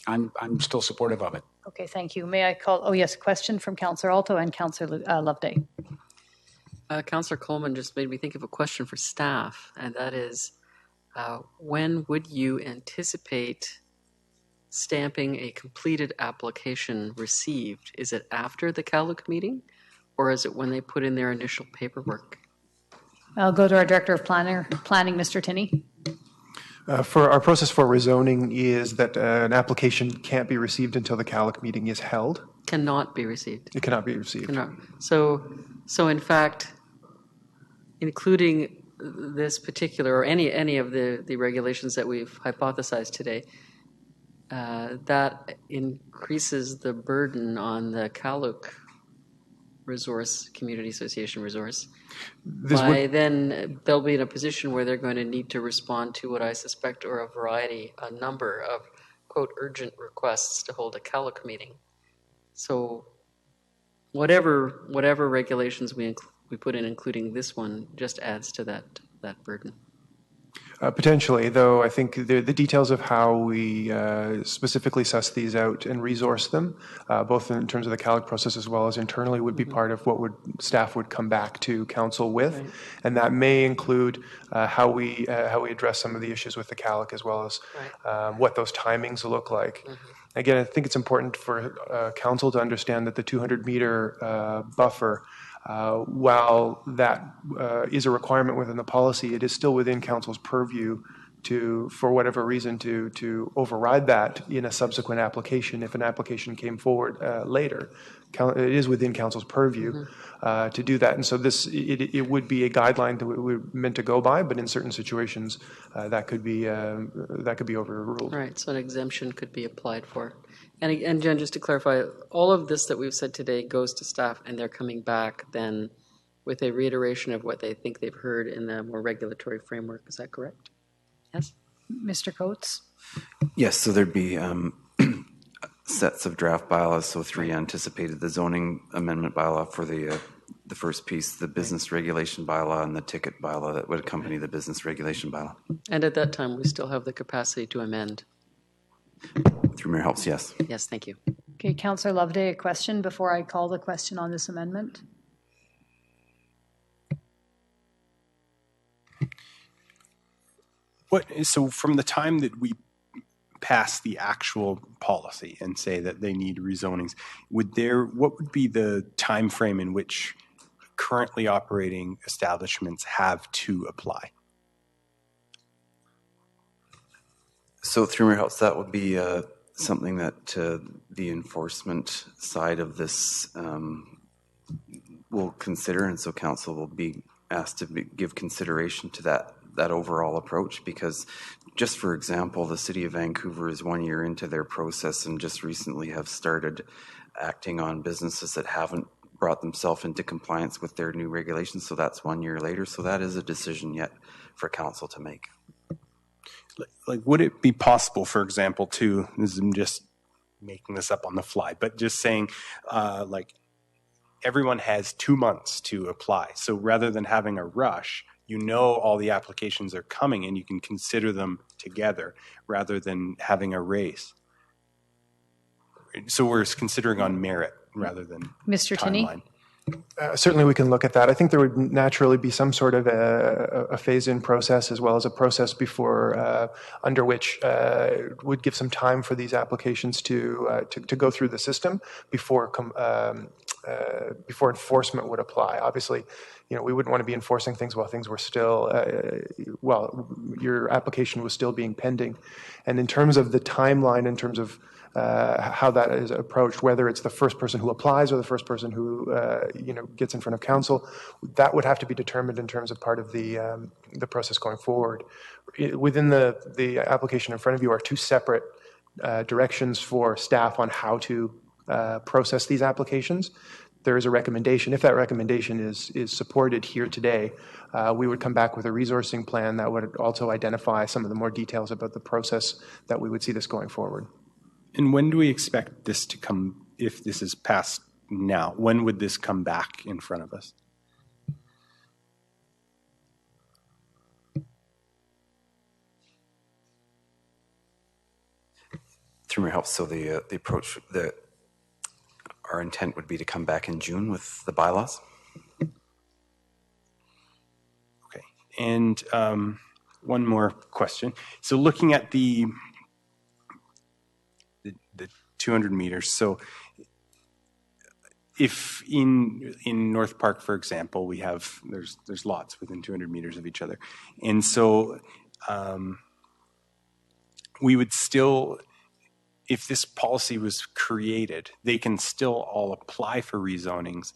I'm still supportive of it. Okay, thank you. May I call, oh yes, question from Councillor Alto and Councillor Loveday. Councillor Coleman just made me think of a question for staff, and that is, when would you anticipate stamping a completed application received? Is it after the CALUC meeting, or is it when they put in their initial paperwork? I'll go to our Director of Planning, Mr. Tinney. For our process for rezoning is that an application can't be received until the CALUC meeting is held. Cannot be received. It cannot be received. Cannot. So in fact, including this particular or any of the regulations that we've hypothesized today, that increases the burden on the CALUC Community Association resource. Then they'll be in a position where they're going to need to respond to what I suspect are a number of, quote, urgent requests to hold a CALUC meeting. So whatever regulations we put in, including this one, just adds to that burden. Potentially, though, I think the details of how we specifically suss these out and resource them, both in terms of the CALUC process as well as internally, would be part of what staff would come back to council with, right. And that may include how we address some of the issues with the CALUC as well as right. What those timings look like. Mm-hmm. Again, I think it's important for council to understand that the 200-meter buffer. While that is a requirement within the policy, it is still within council's purview for whatever reason, to override that in a subsequent application if an application came forward later. It is within council's purview to do that. And so it would be a guideline that we're meant to go by, but in certain situations that could be overruled. Right, so an exemption could be applied for. And Jen, just to clarify, all of this that we've said today goes to staff, and they're coming back then with a reiteration of what they think they've heard in the more regulatory framework. Is that correct? Yes? Mr. Coates? Yes, so there'd be sets of draft bylaws, so 3 anticipated, the zoning amendment bylaw for the first piece, the business regulation bylaw, and the ticket bylaw that would accompany the business regulation bylaw. And at that time, we still have the capacity to amend. Through Mayor Helps, yes. Yes, thank you. Okay, Councillor Loveday, a question before I call the question on this amendment. So from the time that we pass the actual policy and say that they need rezonings, what would be the time frame in which currently operating establishments have to apply? So through Mayor Helps, that would be something that the enforcement side of this will consider, and so council will be asked to give consideration to that overall approach, because just for example, the City of Vancouver is 1 year into their process and just recently have started acting on businesses that haven't brought themselves into compliance with their new regulations, so that's 1 year later. So that is a decision yet for council to make. Like, would it be possible, for example, I'm just making this up on the fly, but just saying, like, everyone has 2 months to apply. So rather than having a rush, all the applications are coming and you can consider them together rather than having a race. So we're considering on merit rather than Mr. timeline. Tinney? Certainly we can look at that. I think there would naturally be some sort of a phase-in process as well as a process before under which would give some time for these applications to go through the system before enforcement would apply. Obviously, we wouldn't want to be enforcing things while things were still, your application was still being pending. And in terms of the timeline, in terms of how that is approached, whether it's the first person who applies or the first person who gets in front of council, that would have to be determined in terms of part of the process going forward. Within the application in front of you are 2 separate directions for staff on how to process these applications. There is a recommendation. If that recommendation is supported here today, we would come back with a resourcing plan that would also identify some of the more details about the process that we would see this going forward. And when do we expect this to come, if this is passed now, when would this come back in front of us? Through Mayor Helps, so the approach, our intent would be to come back in June with the bylaws. Okay, and one more question. So looking at the 200 meters, so if in North Park, for example, we have, there's lots within 200 meters of each other, and so we would still, if this policy was created, they can still all apply for rezonings.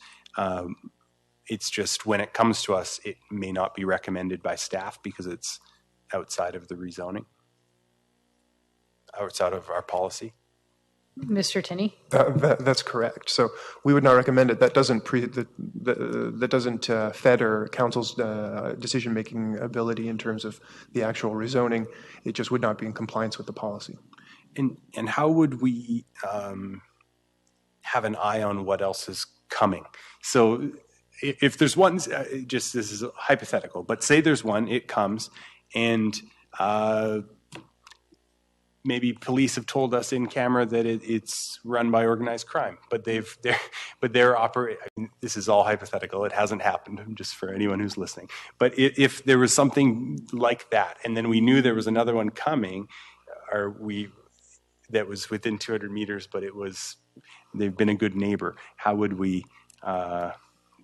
It's just when it comes to us, it may not be recommended by staff because it's outside of the rezoning, outside of our policy. Mr. Tinney? That's correct. So we would not recommend it. That doesn't fetter council's decision-making ability in terms of the actual rezoning. It just would not be in compliance with the policy. And how would we have an eye on what else is coming? So if there's one, just this is hypothetical, but say there's one, it comes, and maybe police have told us in camera that it's run by organized crime, but they're operating. I mean, this is all hypothetical. It hasn't happened, just for anyone who's listening. But if there was something like that, and then we knew there was another one coming, that was within 200 meters, but they've been a good neighbor, how would we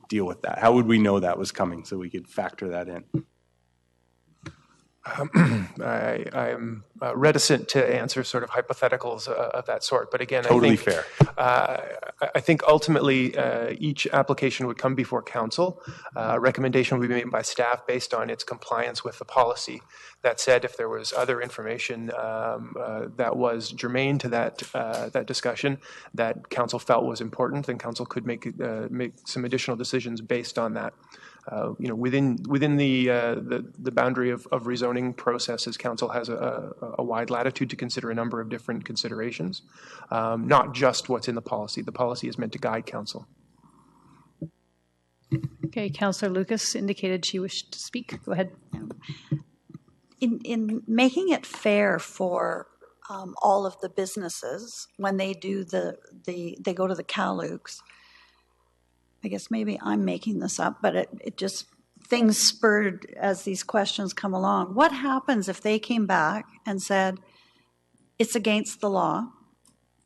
deal with that? How would we know that was coming so we could factor that in? I'm reticent to answer sort of hypotheticals of that sort. But again, Totally I think, fair. I think ultimately each application would come before council. Recommendation would be made by staff based on its compliance with the policy. That said, if there was other information that was germane to that discussion that council felt was important, then council could make some additional decisions based on that. Within the boundary of rezoning processes, council has a wide latitude to consider a number of different considerations, not just what's in the policy. The policy is meant to guide council. Okay, Councillor Lucas indicated she wished to speak. Go ahead. In making it fair for all of the businesses when they do they go to the CALUCs, I guess maybe I'm making this up, but it just, things spurred as these questions come along. What happens if they came back and said, it's against the law,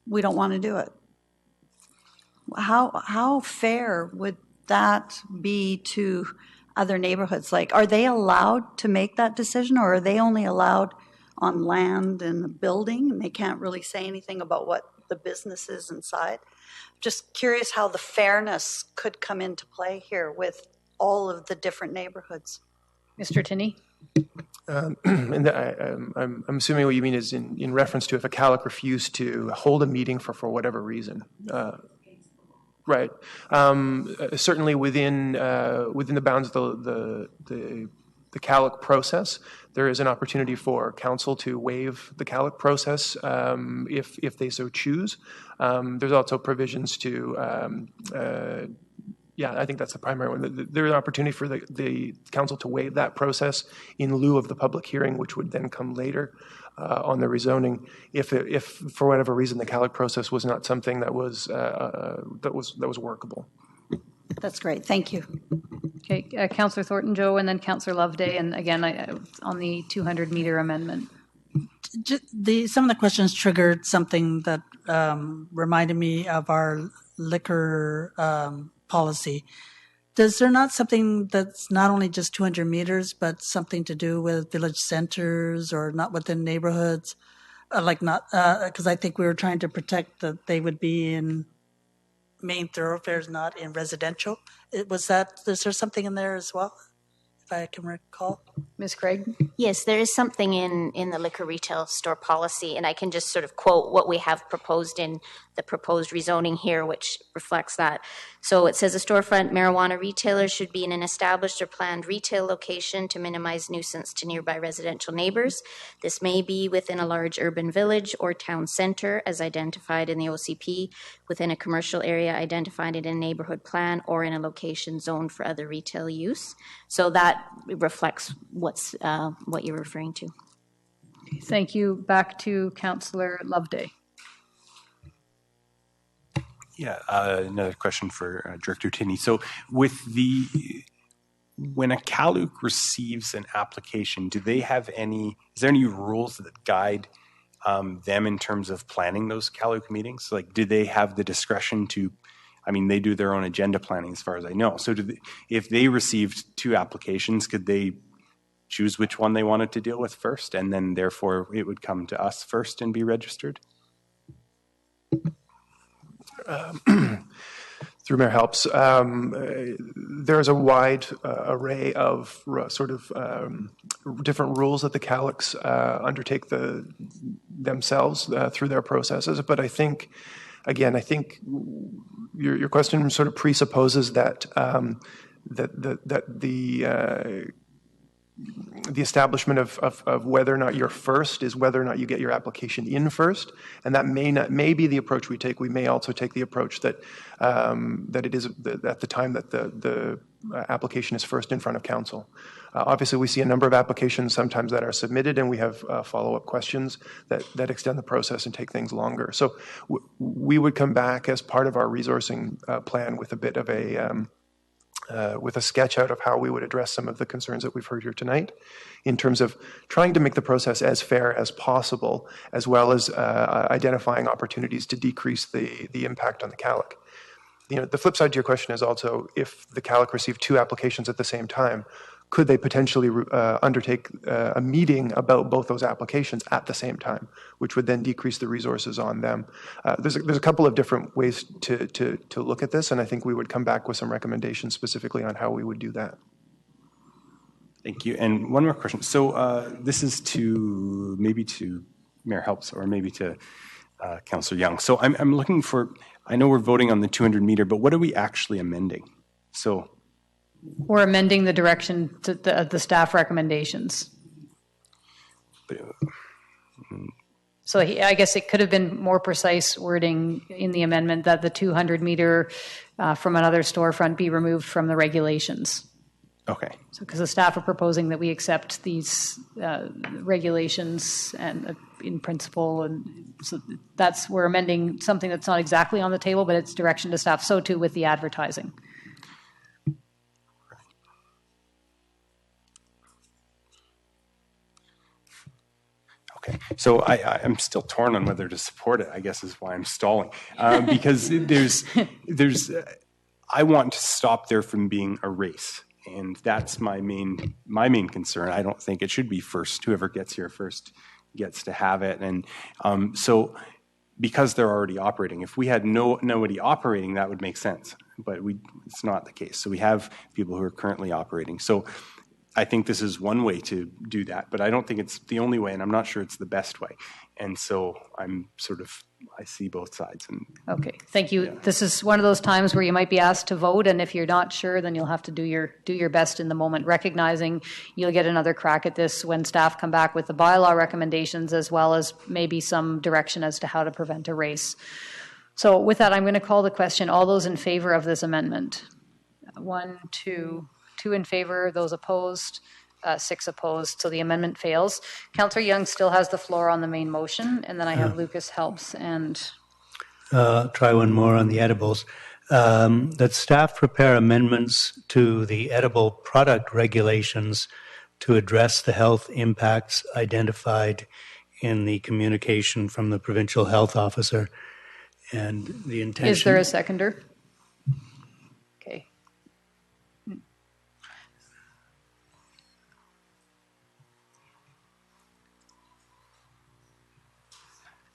we don't want to do it? How fair would that be to other neighborhoods? Like, are they allowed to make that decision, or are they only allowed on land and the building, and they can't really say anything about what the business is inside? Just curious how the fairness could come into play here with all of the different neighborhoods. Mr. Tinney? And I'm assuming what you mean is in reference to if a CALUC refused to hold a meeting for whatever reason. Right. Certainly within the bounds of the CALUC process, there is an opportunity for council to waive the CALUC process if they so choose. There's also provisions to, I think that's the primary one. There's an opportunity for the council to waive that process in lieu of the public hearing, which would then come later on the rezoning, if for whatever reason the CALUC process was not something that was workable. That's great. Thank you. Okay, Councillor Thornton Joe, and then Councillor Loveday, and again on the 200-meter amendment. Some of the questions triggered something that reminded me of our liquor policy. Is there not something that's not only just 200 meters, but something to do with village centers or not within neighborhoods? Because I think we were trying to protect that they would be in main thoroughfares, not in residential. Is there something in there as well, if I can recall? Ms. Craig? Yes, there is something in the liquor retail store policy, and I can just sort of quote what we have proposed in the proposed rezoning here, which reflects that. So it says a storefront marijuana retailer should be in an established or planned retail location to minimize nuisance to nearby residential neighbors. This may be within a large urban village or town center as identified in the OCP, within a commercial area identified in a neighborhood plan, or in a location zoned for other retail use. So that reflects what you're referring to. Thank you. Back to Councillor Loveday. Yeah, another question for Director Tinney. So when a CALUC receives an application, is there any rules that guide them in terms of planning those CALUC meetings? Like, do they have the discretion to, they do their own agenda planning as far as I know. So if they received 2 applications, could they choose which one they wanted to deal with first, and then therefore it would come to us first and be registered? Through Mayor Helps, there is a wide array of different rules that the CALUCs undertake themselves through their processes. But I think your question sort of presupposes that the establishment of whether or not you're first is whether or not you get your application in first, and that may be the approach we take. We may also take the approach that it is at the time that the application is first in front of council. Obviously, we see a number of applications sometimes that are submitted, and we have follow-up questions that extend the process and take things longer. So we would come back as part of our resourcing plan with a bit of with a sketch out of how we would address some of the concerns that we've heard here tonight in terms of trying to make the process as fair as possible, as well as identifying opportunities to decrease the impact on the CALUC. The flip side to your question is also, if the CALUC received 2 applications at the same time, could they potentially undertake a meeting about both those applications at the same time, which would then decrease the resources on them. There's a couple of different ways to look at this, and I think we would come back with some recommendations specifically on how we would do that. Thank you. And one more question. So this is maybe to Mayor Helps or maybe to Councillor Young. So I'm looking for, I know we're voting on the 200 meter, but what are we actually amending? So we're amending the direction to the staff recommendations. So I guess it could have been more precise wording in the amendment that the 200 meter from another storefront be removed from the regulations. Okay. So because the staff are proposing that we accept these regulations and in principle, and so we're amending something that's not exactly on the table, but it's direction to staff. So too with the advertising. Okay, so I'm still torn on whether to support it, I guess is why I'm stalling. Because I want to stop there from being a race. And that's my main concern. I don't think it should be first. Whoever gets here first gets to have it. And so because they're already operating, if we had nobody operating, that would make sense. But it's not the case. So we have people who are currently operating. So I think this is one way to do that, but I don't think it's the only way, and I'm not sure it's the best way. And so I see both sides. Okay, thank you. Yeah. This is one of those times where you might be asked to vote, and if you're not sure, then you'll have to do your best in the moment, recognizing you'll get another crack at this when staff come back with the bylaw recommendations, as well as maybe some direction as to how to prevent a race. So with that, I'm going to call the question. All those in favor of this amendment? 1, 2 in favor, those opposed, 6 opposed, so the amendment fails. Councillor Young still has the floor on the main motion, and then I have Lucas Helps and... try one more on the edibles. That staff prepare amendments to the edible product regulations to address the health impacts identified in the communication from the provincial health officer. And the intention... Is there a seconder? Okay.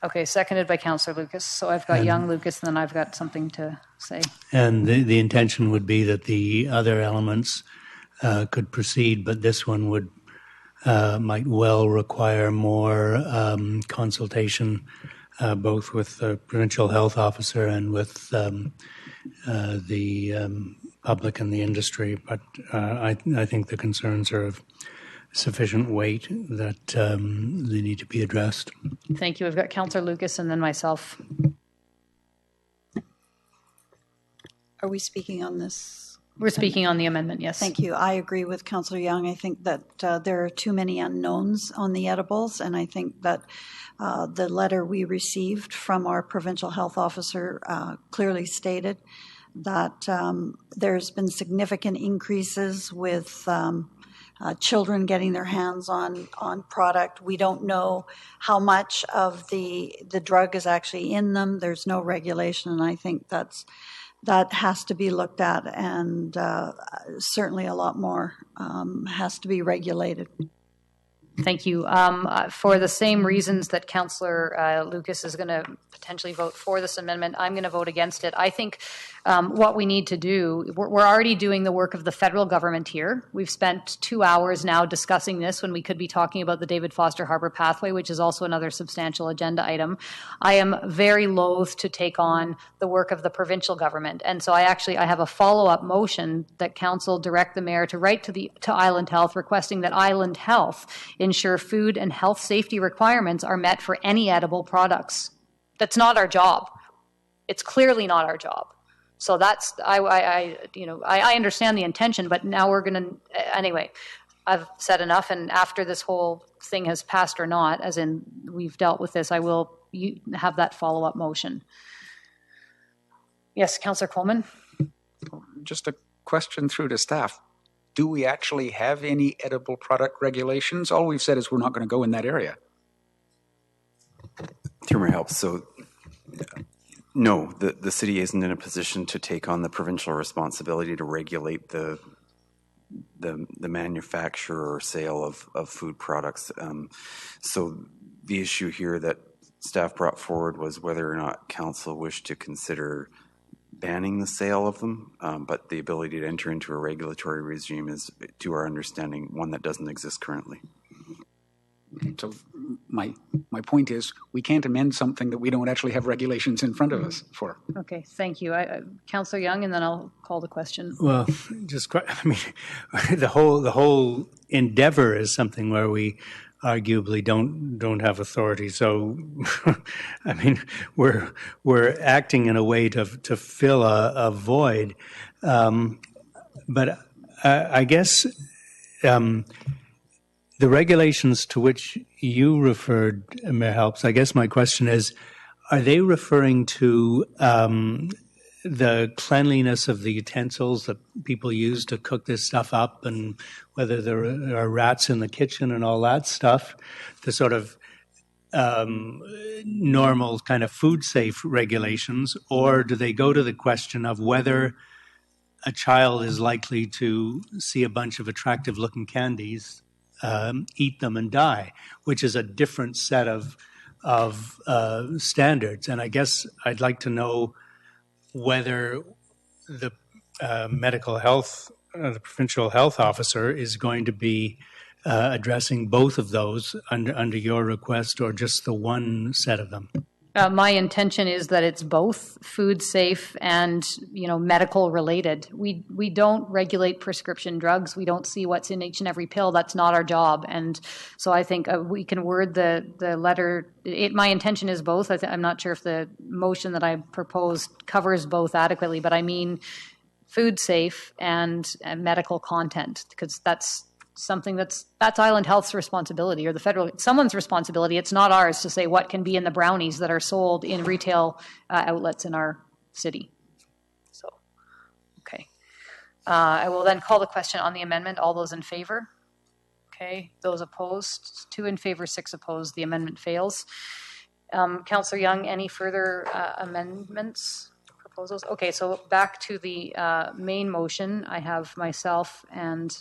Okay, seconded by Councillor Lucas. So I've got Young, Lucas, and then I've got something to say. And the intention would be that the other elements could proceed, but this one might well require more consultation, both with the provincial health officer and with the public and the industry. But I think the concerns are of sufficient weight that they need to be addressed. Thank you. I've got Councillor Lucas and then myself. Are we speaking on this? We're speaking on the amendment, yes. Thank you. I agree with Councillor Young. I think that there are too many unknowns on the edibles, and I think that the letter we received from our provincial health officer clearly stated that there's been significant increases with children getting their hands on product. We don't know how much of the drug is actually in them. There's no regulation, and I think that has to be looked at, and certainly a lot more has to be regulated. Thank you. For the same reasons that Councillor Lucas is going to potentially vote for this amendment, I'm going to vote against it. I think what we need to do, we're already doing the work of the federal government here. We've spent 2 hours now discussing this when we could be talking about the David Foster Harbour Pathway, which is also another substantial agenda item. I am very loath to take on the work of the provincial government. And so I have a follow-up motion that Council direct the Mayor to write to Island Health requesting that Island Health ensure food and health safety requirements are met for any edible products. That's not our job. It's clearly not our job. So that's, I understand the intention, but now we're going to, anyway, I've said enough, and after this whole thing has passed or not, as in we've dealt with this, I will have that follow-up motion. Yes, Councillor Coleman? Just a question through to staff. Do we actually have any edible product regulations? All we've said is we're not going to go in that area. Through my help. So, no, the city isn't in a position to take on the provincial responsibility to regulate the the manufacture or sale of food products. So the issue here that staff brought forward was whether or not council wished to consider banning the sale of them, but the ability to enter into a regulatory regime is, to our understanding, one that doesn't exist currently. So my point is, we can't amend something that we don't actually have regulations in front of us for. Okay, thank you. Councillor Young, and then I'll call the question. Well, I mean, the whole endeavor is something where we arguably don't have authority. So, I mean, we're acting in a way to fill a void. But I guess the regulations to which you referred, Mayor Helps, I guess my question is, are they referring to the cleanliness of the utensils that people use to cook this stuff up, and whether there are rats in the kitchen and all that stuff, the sort of normal kind of food safe regulations, or do they go to the question of whether a child is likely to see a bunch of attractive looking candies, eat them and die, which is a different set of standards? And I guess I'd like to know whether the medical health, the provincial health officer is going to be addressing both of those under your request, or just the one set of them. My intention is that it's both food safe and, medical related. We don't regulate prescription drugs. We don't see what's in each and every pill. That's not our job. And so I think we can word the letter. My intention is both. I'm not sure if the motion that I proposed covers both adequately, but I mean food safe and medical content, because that's something that's Island Health's responsibility, or someone's responsibility. It's not ours to say what can be in the brownies that are sold in retail outlets in our city. So, okay. I will then call the question on the amendment. All those in favor? Okay. Those opposed? 2 in favor, 6 opposed. The amendment fails. Councillor Young, any further amendments? Proposals? Okay, so back to the main motion. I have myself and,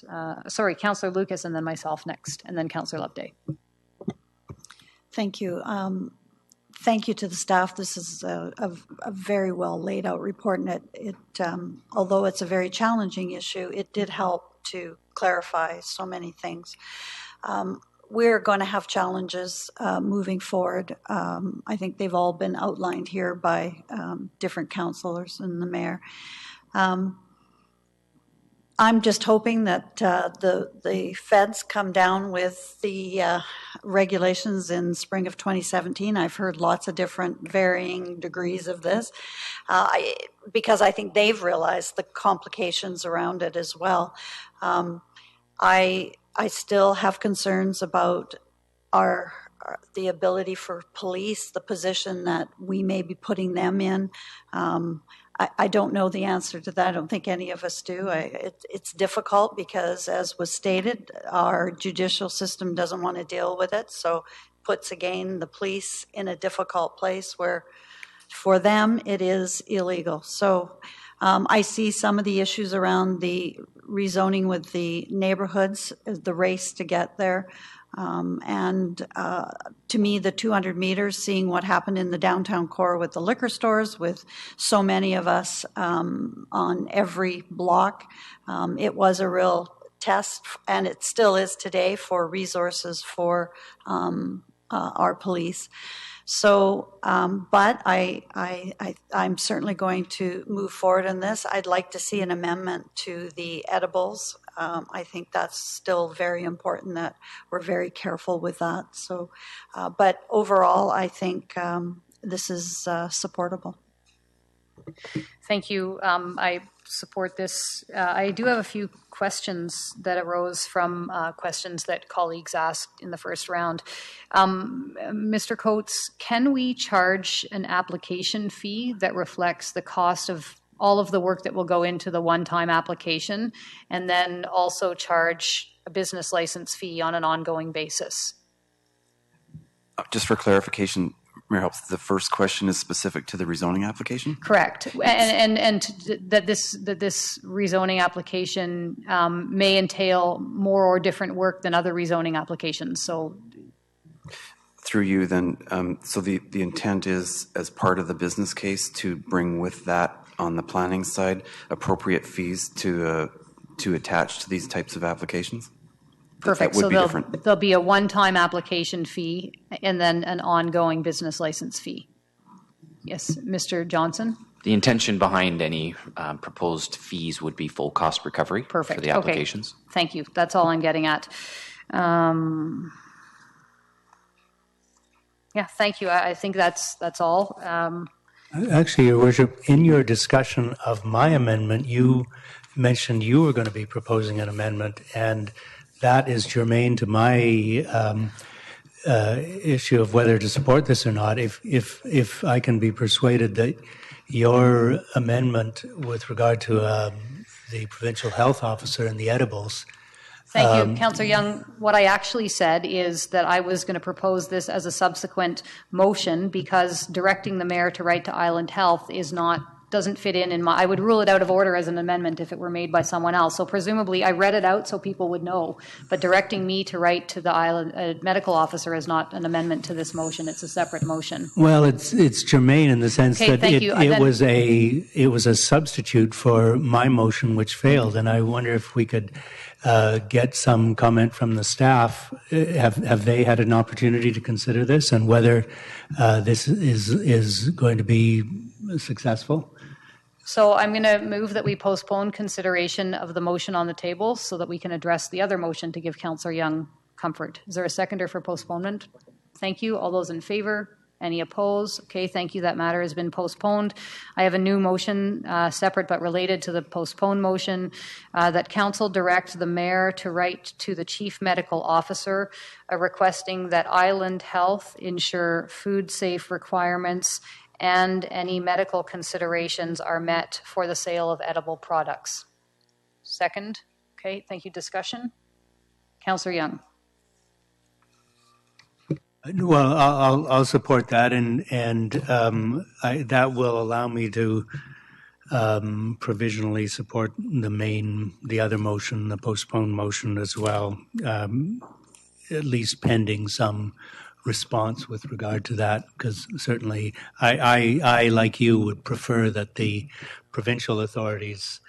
Councillor Lucas, and then myself next, and then Councillor Loveday. Thank you. Thank you to the staff. This is a very well laid out report, and it although it's a very challenging issue, it did help to clarify so many things. We're going to have challenges moving forward. I think they've all been outlined here by different councillors and the mayor. I'm just hoping that the feds come down with the regulations in spring of 2017. I've heard lots of different varying degrees of this, because I think they've realized the complications around it as well. I still have concerns about the ability for police, the position that we may be putting them in. I don't know the answer to that. I don't think any of us do. It's difficult because, as was stated, our judicial system doesn't want to deal with it. So puts, again, the police in a difficult place where for them it is illegal. So I see some of the issues around the rezoning with the neighborhoods, the race to get there. And to me, the 200 meters, seeing what happened in the downtown core with the liquor stores, with so many of us on every block, it was a real test, and it still is today, for resources for our police. So, but I'm certainly going to move forward on this. I'd like to see an amendment to the edibles. I think that's still very important, that we're very careful with that. So, but overall, I think this is supportable. Thank you. I support this. I do have a few questions that arose from questions that colleagues asked in the first round. Mr. Coates, can we charge an application fee that reflects the cost of all of the work that will go into the one-time application, and then also charge a business license fee on an ongoing basis? Just for clarification, Mayor Helps, the first question is specific to the rezoning application? Correct. And that this rezoning application may entail more or different work than other rezoning applications. So through you then, so the intent is, as part of the business case, to bring with that on the planning side appropriate fees to attach to these types of applications? Perfect. That would So be different. there'll be a one-time application fee and then an ongoing business license fee. Yes, Mr. Johnson? The intention behind any proposed fees would be full cost recovery Perfect. for the applications. Okay. Thank you. That's all I'm getting at. Yeah, thank you. I think that's all. Actually, Your Worship, in your discussion of my amendment, you mentioned you were going to be proposing an amendment, and that is germane to my issue of whether to support this or not. If I can be persuaded that your amendment with regard to the provincial health officer and the edibles. Thank you, Councillor Young. What I actually said is that I was going to propose this as a subsequent motion because directing the mayor to write to Island Health doesn't fit in my, I would rule it out of order as an amendment if it were made by someone else. So presumably I read it out so people would know, but directing me to write to the Island medical officer is not an amendment to this motion. It's a separate motion. Well, it's germane in the sense that it was a substitute for my motion, which failed, and I wonder if we could get some comment from the staff. Have they had an opportunity to consider this and whether this is going to be successful? So I'm going to move that we postpone consideration of the motion on the table so that we can address the other motion to give Councillor Young comfort. Is there a seconder for postponement? Thank you. All those in favor? Any opposed? Okay, thank you. That matter has been postponed. I have a new motion, separate but related to the postponed motion, that Council direct the mayor to write to the Chief Medical Officer requesting that Island Health ensure food safe requirements and any medical considerations are met for the sale of edible products. Second. Okay, thank you. Discussion? Councillor Young. Well, I'll support that, and that will allow me to provisionally support the other motion, the postponed motion as well, at least pending some response with regard to that, because certainly I, like you, would prefer that the provincial authorities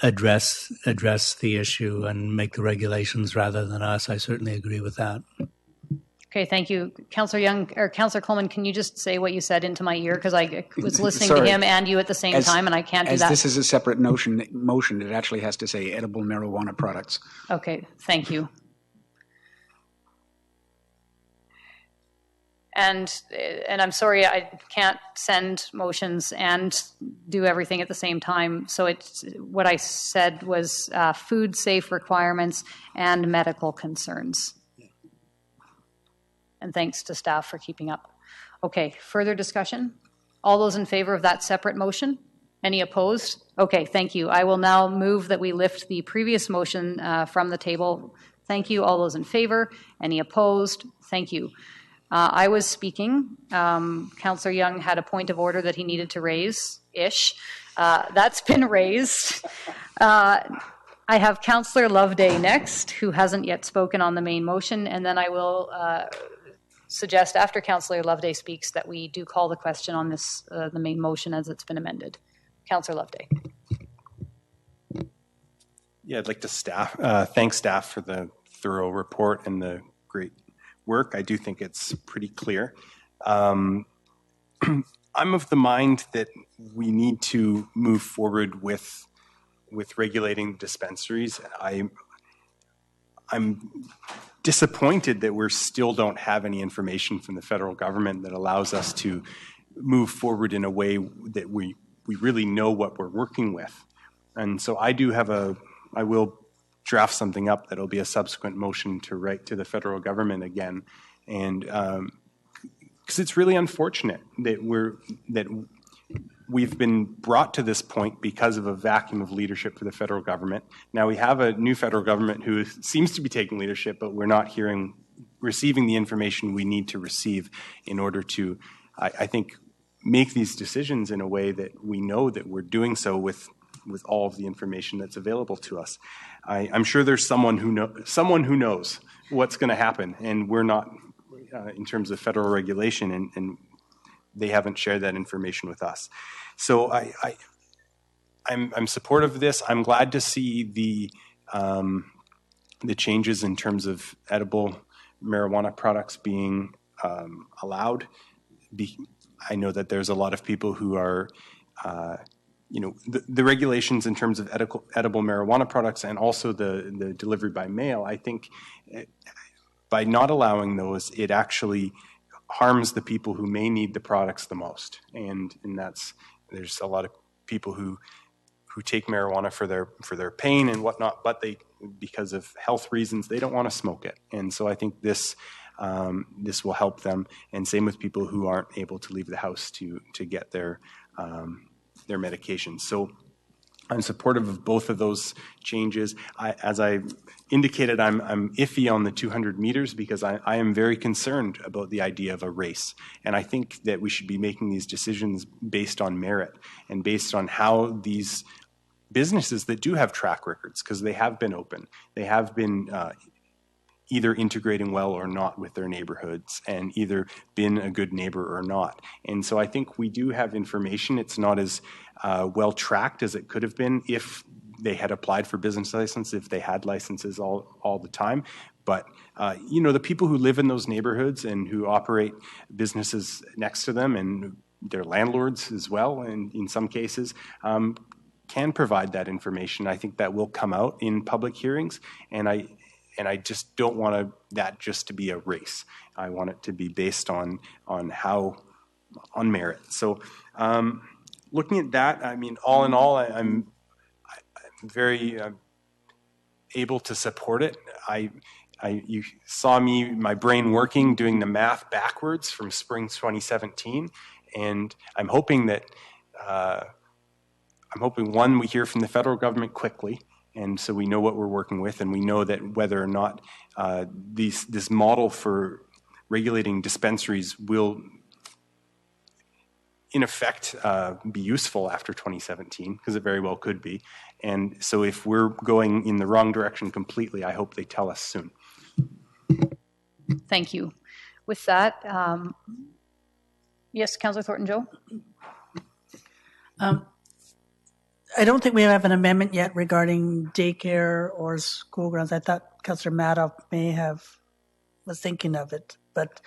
address the issue and make the regulations rather than us. I certainly agree with that. Okay, thank you. Councillor Young, or Councillor Coleman, can you just say what you said into my ear? Because I was listening to him and you at the same time, and I can't do that. As this is a separate motion, it actually has to say edible marijuana products. Okay, thank you. And I'm sorry, I can't send motions and do everything at the same time. So what I said was food safe requirements and medical concerns. And thanks to staff for keeping up. Okay, further discussion? All those in favor of that separate motion? Any opposed? Okay, thank you. I will now move that we lift the previous motion from the table. Thank you. All those in favor? Any opposed? Thank you. I was speaking. Councillor Young had a point of order that he needed to raise-ish. That's been raised. I have Councillor Loveday next, who hasn't yet spoken on the main motion, and then I will suggest after Councillor Loveday speaks that we do call the question on this, the main motion as it's been amended. Councillor Loveday. Yeah, I'd like to thank staff for the thorough report and the great work. I do think it's pretty clear. I'm of the mind that we need to move forward with regulating dispensaries. I'm disappointed that we still don't have any information from the federal government that allows us to move forward in a way that we really know what we're working with. And so I will draft something up that'll be a subsequent motion to write to the federal government again, and because it's really unfortunate that we've been brought to this point because of a vacuum of leadership for the federal government. Now we have a new federal government who seems to be taking leadership, but we're not hearing receiving the information we need to receive in order to, I think, make these decisions in a way that we know that we're doing so with all of the information that's available to us. I'm sure there's someone who knows what's going to happen, and we're not in terms of federal regulation, and they haven't shared that information with us. So I'm supportive of this. I'm glad to see the changes in terms of edible marijuana products being allowed. I know that there's a lot of people who are, the regulations in terms of edible marijuana products and also the delivery by mail, I think by not allowing those, it actually harms the people who may need the products the most. And there's a lot of people who take marijuana for their pain and whatnot, but because of health reasons, they don't want to smoke it. And so I think this will help them. And same with people who aren't able to leave the house to get their medication. So I'm supportive of both of those changes. As I indicated, I'm iffy on the 200 meters because I am very concerned about the idea of a race. And I think that we should be making these decisions based on merit and based on how these businesses that do have track records, because they have been open, they have been either integrating well or not with their neighborhoods and either been a good neighbor or not. And so I think we do have information. It's not as well tracked as it could have been if they had applied for business license, if they had licenses all the time. But, the people who live in those neighborhoods and who operate businesses next to them, and their landlords as well, and in some cases, can provide that information. I think that will come out in public hearings, and I just don't want that just to be a race. I want it to be based on merit. So looking at that, I mean, all in all, I'm very able to support it. You saw my brain working, doing the math backwards from spring 2017, and I'm hoping that one, we hear from the federal government quickly, and so we know what we're working with, and we know that whether or not this model for regulating dispensaries will, in effect, be useful after 2017, because it very well could be. And so if we're going in the wrong direction completely, I hope they tell us soon. Thank you. With that, yes, Councillor Thornton-Joe? I don't think we have an amendment yet regarding daycare or school grounds. I thought Councillor Maddow was thinking of it. But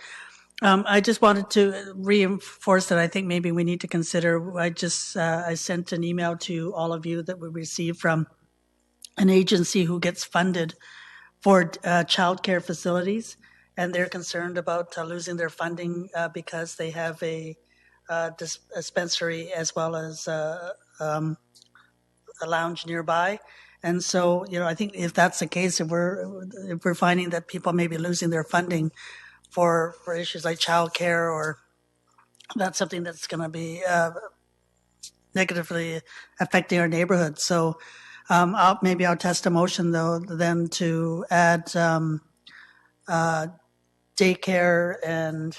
I just wanted to reinforce that I think maybe we need to consider, I sent an email to all of you that we received from an agency who gets funded for childcare facilities, and they're concerned about losing their funding because they have a dispensary as well as a lounge nearby. And so, I think if that's the case, if we're finding that people may be losing their funding for issues like childcare, or that's something that's going to be negatively affecting our neighborhood. So I'll test a motion though then to add daycare, and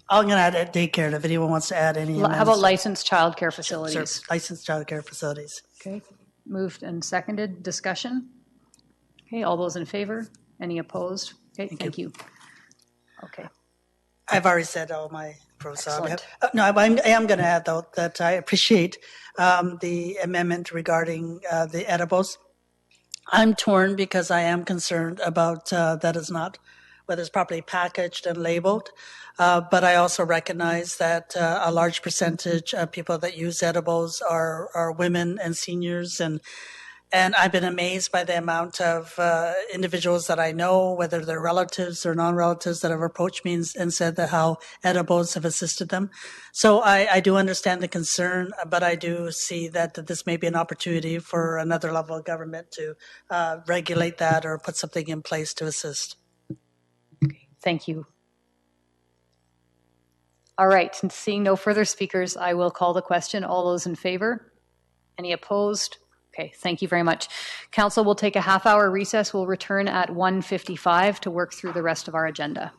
I'm going to add daycare if anyone wants to add any. How about licensed childcare facilities? Sure. Licensed childcare facilities. Okay. Moved and seconded. Discussion? Okay. All those in favor? Any opposed? Okay. Thank you. Okay. I've already said all my pros. Excellent. I am going to add, though, that I appreciate the amendment regarding the edibles. I'm torn because I am concerned about that is not, whether it's properly packaged and labeled. But I also recognize that a large percentage of people that use edibles are women and seniors, and I've been amazed by the amount of individuals that I know, whether they're relatives or non-relatives, that have approached me and said that how edibles have assisted them. So I do understand the concern, but I do see that this may be an opportunity for another level of government to regulate that or put something in place to assist. Okay. Thank you. All right. And seeing no further speakers, I will call the question. All those in favor? Any opposed? Okay, thank you very much. Council will take a half-hour recess. We'll return at 1:55 to work through the rest of our agenda.